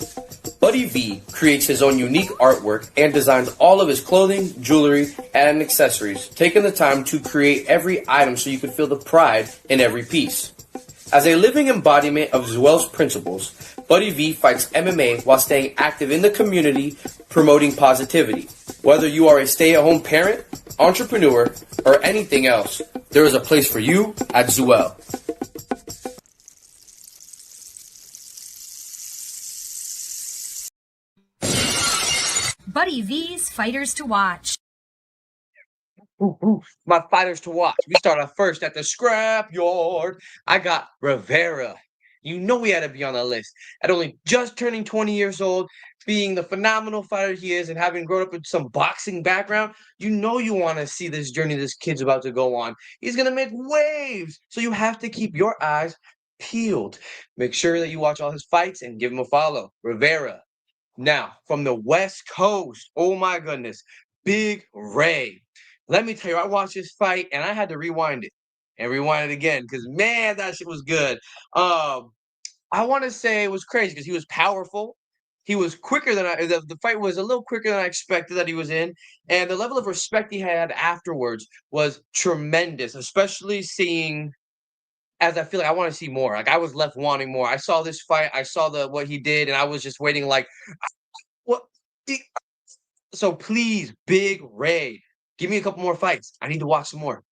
Buddy V creates his own unique artwork and designs all of his clothing, jewelry, and accessories, taking the time to create every item so you can feel the pride in every piece. As a living embodiment of Zuel's principles, Buddy V fights MMA while staying active in the community, promoting positivity. Whether you are a stay-at-home parent, entrepreneur, or anything else, there is a place for you at Zuel. Buddy V's Fighters to Watch. My fighters to watch. We start off first at the Scrapyard. I got Rivera. You know he had to be on the list. At only just turning 20 years old, being the phenomenal fighter he is, and having grown up with some boxing background, you know you want to see this journey this kid's about to go on. He's going to make waves. So you have to keep your eyes peeled. Make sure that you watch all his fights and give him a follow. Rivera. Now, from the West Coast, oh my goodness, Big Ray. Let me tell you, I watched this fight and I had to rewind it and rewind it again because, man, that shit was good. I want to say it was crazy because he was powerful. He was quicker than the fight was a little quicker than I expected that he was in. And the level of respect he had afterwards was tremendous, especially seeing as I feel like I want to see more. Like I was left wanting more. I saw this fight. I saw what he did, and I was just waiting like, what? So please, Big Ray, give me a couple more fights. I need to watch some more.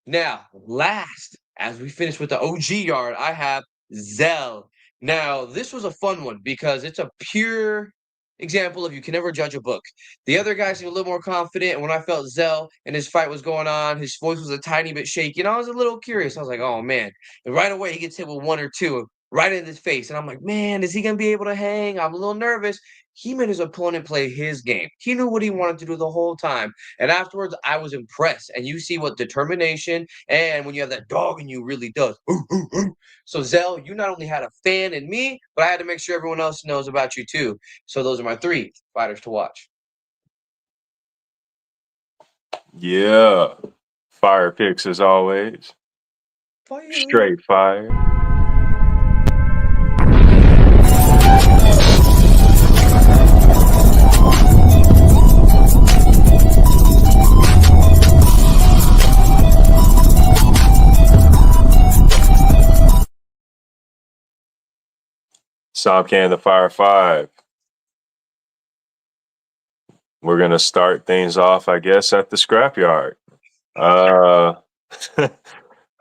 Now, last, as we finish with the OG yard, I have Zell. Now, this was a fun one because it's a pure example of you can never judge a book. The other guy seemed a little more confident, and when I felt Zell and his fight was going on, his voice was a tiny bit shaky, and I was a little curious. I was like, oh, man. And right away, he gets hit with one or two right in his face, and I'm like, man, is he going to be able to hang? I'm a little nervous. He made his opponent play his game. He knew what he wanted to do the whole time. And afterwards, I was impressed. And you see what determination and when you have that dog in you really does. So, Zell, you not only had a fan in me, but I had to make sure everyone else knows about you too. So those are my 3 fighters to watch. Yeah. Fire picks as always. Fire. Straight fire. Somcan the Fire 5. We're going to start things off, I guess, at the Scrapyard.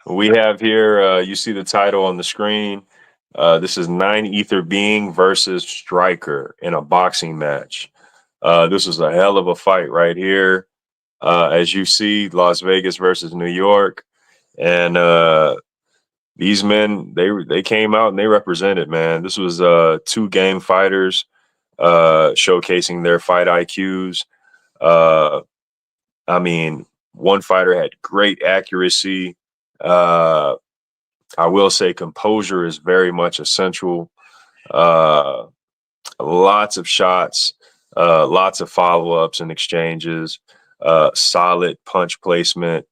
We have here, you see the title on the screen. This is 9 Ether Being versus Striker in a boxing match. This is a hell of a fight right here. As you see, Las Vegas versus New York. And these men, they came out and they represented, man. This was 2 game fighters showcasing their fight IQs. I mean, one fighter had great accuracy. I will say composure is very much essential. Lots of shots, lots of follow-ups and exchanges, solid punch placement,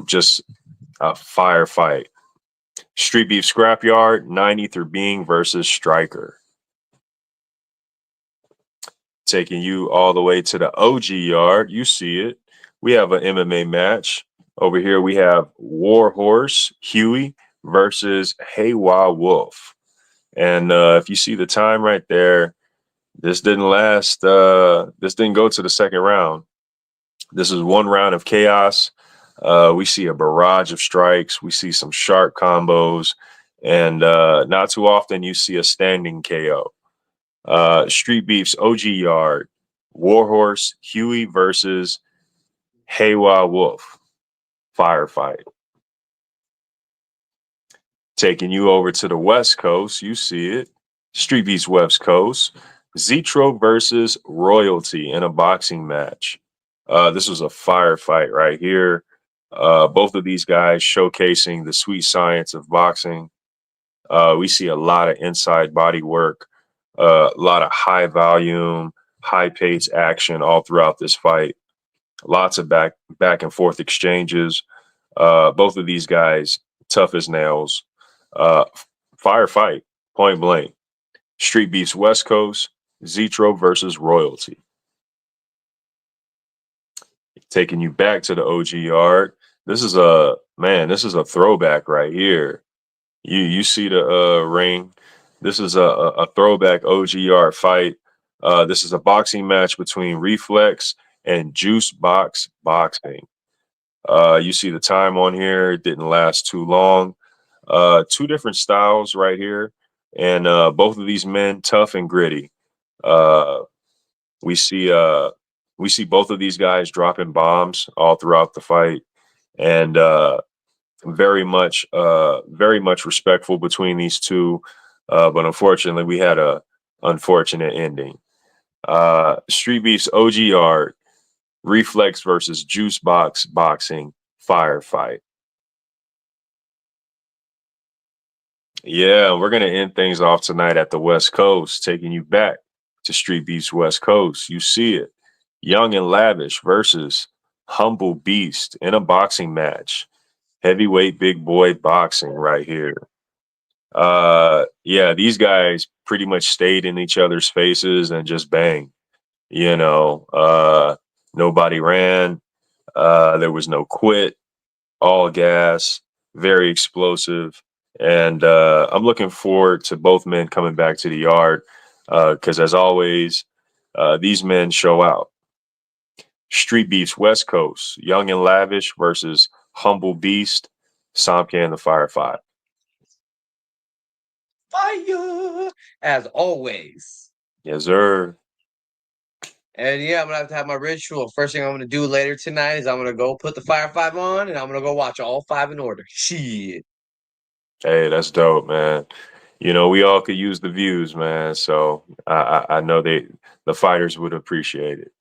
just a firefight. Streetbeefs Scrapyard, 9 Ether Being versus Striker. Taking you all the way to the OG yard. You see it. We have an MMA match. Over here we have Warhorse Huey versus Haywa Wolf. And if you see the time right there, this didn't last. This didn't go to the second round. This is 1 round of chaos. We see a barrage of strikes. We see some sharp combos. And not too often you see a standing KO. Streetbeefs OG yard. Warhorse Huey versus Haywa Wolf. Firefight. Taking you over to the West Coast, you see it. Streetbeefs West Coast. Zetro versus Royalty in a boxing match. This was a firefight right here. Both of these guys showcasing the sweet science of boxing. We see a lot of inside body work, a lot of high volume, high pace action all throughout this fight. Lots of back and forth exchanges. Both of these guys tough as nails. Uh, Firefight, point blank. Streetbeefs West Coast, Zetro versus Royalty. Taking you back to the OG yard. This is a throwback right here. You see the ring. This is a throwback OG yard fight. This is a boxing match between Reflex and Juice Box Boxing. You see the time on here. It didn't last too long. Two different styles right here, and both of these men tough and gritty. Uh, we see both of these guys dropping bombs all throughout the fight, and very much respectful between these two. But unfortunately, we had a unfortunate ending. Streetbeefs OG Yard, Reflex versus Juice Box Boxing firefight. Yeah, we're gonna end things off tonight at the West Coast, taking you back to Streetbeefs West Coast. You see it. Young and Lavish versus Humble Beast in a boxing match. Heavyweight big boy boxing right here. Yeah, these guys pretty much stayed in each other's faces and just bang. You know, nobody ran. There was no quit. All gas, very explosive. And I'm looking forward to both men coming back to the yard because, as always, these men show out. Streetbeefs West Coast, Young and Lavish versus Humble Beast, Samke and the Firefight. Fire, as always. Yes, sir. And yeah, I'm gonna have my ritual. First thing I'm gonna do later tonight is I'm gonna go put the Fire 5 on, and I'm gonna go watch all 5 in order. Shit. Hey, that's dope, man. You know, we all could use the views, man. So I know the fighters would appreciate it.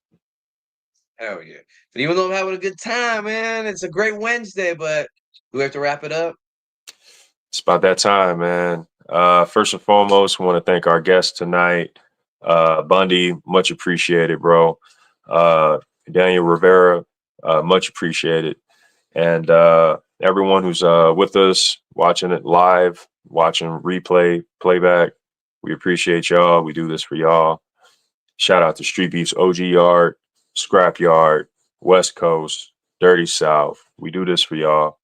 Hell yeah. But even though I'm having a good time, man, it's a great Wednesday, but do we have to wrap it up? It's about that time, man. First and foremost, we want to thank our guest tonight, Bundy. Much appreciated, bro. Daniel Rivera, much appreciated. And everyone who's with us, watching it live, watching replay, playback, we appreciate y'all. We do this for y'all. Shout out to Streetbeefs OG Yard, Scrapyard, West Coast, Dirty South. We do this for y'all.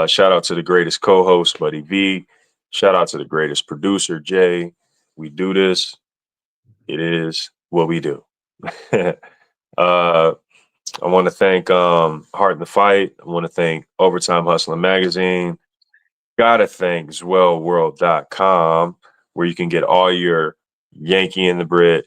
Shout out to the greatest co-host, Buddy V. Shout out to the greatest producer, Jay. We do this. It is what we do. I want to thank Heart in the Fight. I want to thank Overtime Hustling Magazine. Gotta thank zwellworld.com, where you can get all your Yankee and the Brit.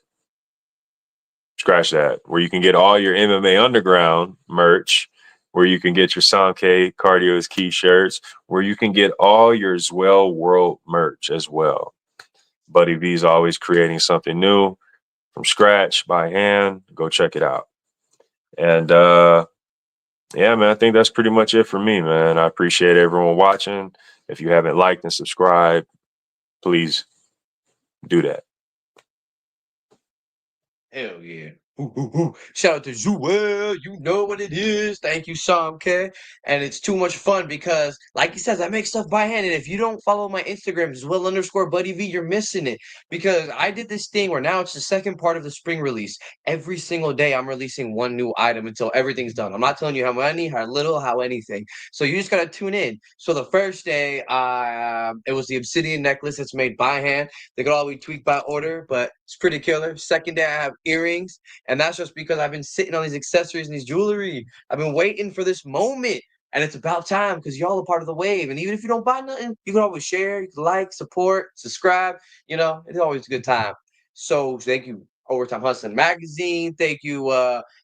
Scratch that. Where you can get all your MMA Underground merch, where you can get your Sanke Cardio is Key shirts, where you can get all your Zwell World merch as well. Buddy V is always creating something new from scratch by hand. Go check it out. And yeah, man, I think that's pretty much it for me, man. I appreciate everyone watching. If you haven't liked and subscribed, please do that. Hell yeah. Shout out to Joel. You know what it is. Thank you, Sam K. And it's too much fun because, like he says, I make stuff by hand. And if you don't follow my Instagram, Zwell_Buddy V, you're missing it. Because I did this thing where now it's the second part of the spring release. Every single day, I'm releasing one new item until everything's done. I'm not telling you how many, how little, how anything. So you just got to tune in. So the first day, it was the obsidian necklace that's made by hand. They could all be tweaked by order, but it's pretty killer. Second day, I have earrings. And that's just because I've been sitting on these accessories and these jewelry. I've been waiting for this moment. And it's about time because y'all are part of the wave. And even if you don't buy nothing, you can always share, you can like, support, subscribe. You know, it's always a good time. So thank you, Overtime Hustling Magazine. Thank you,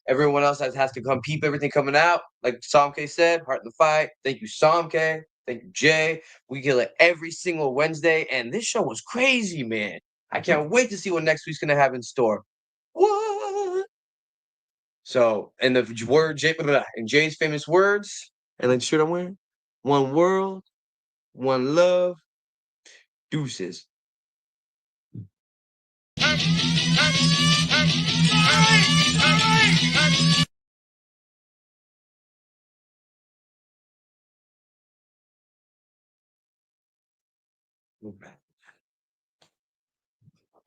everyone else that has to come peep everything coming out. Like Sam K said, Heart in the Fight. Thank you, Sam K. Thank you, Jay. We kill it every single Wednesday, and this show was crazy, man. I can't wait to see what next week's gonna have in store. What? So, in the word Jay, in Jay's famous words, and like the shirt I'm wearing, one world, one love, deuces. Move back.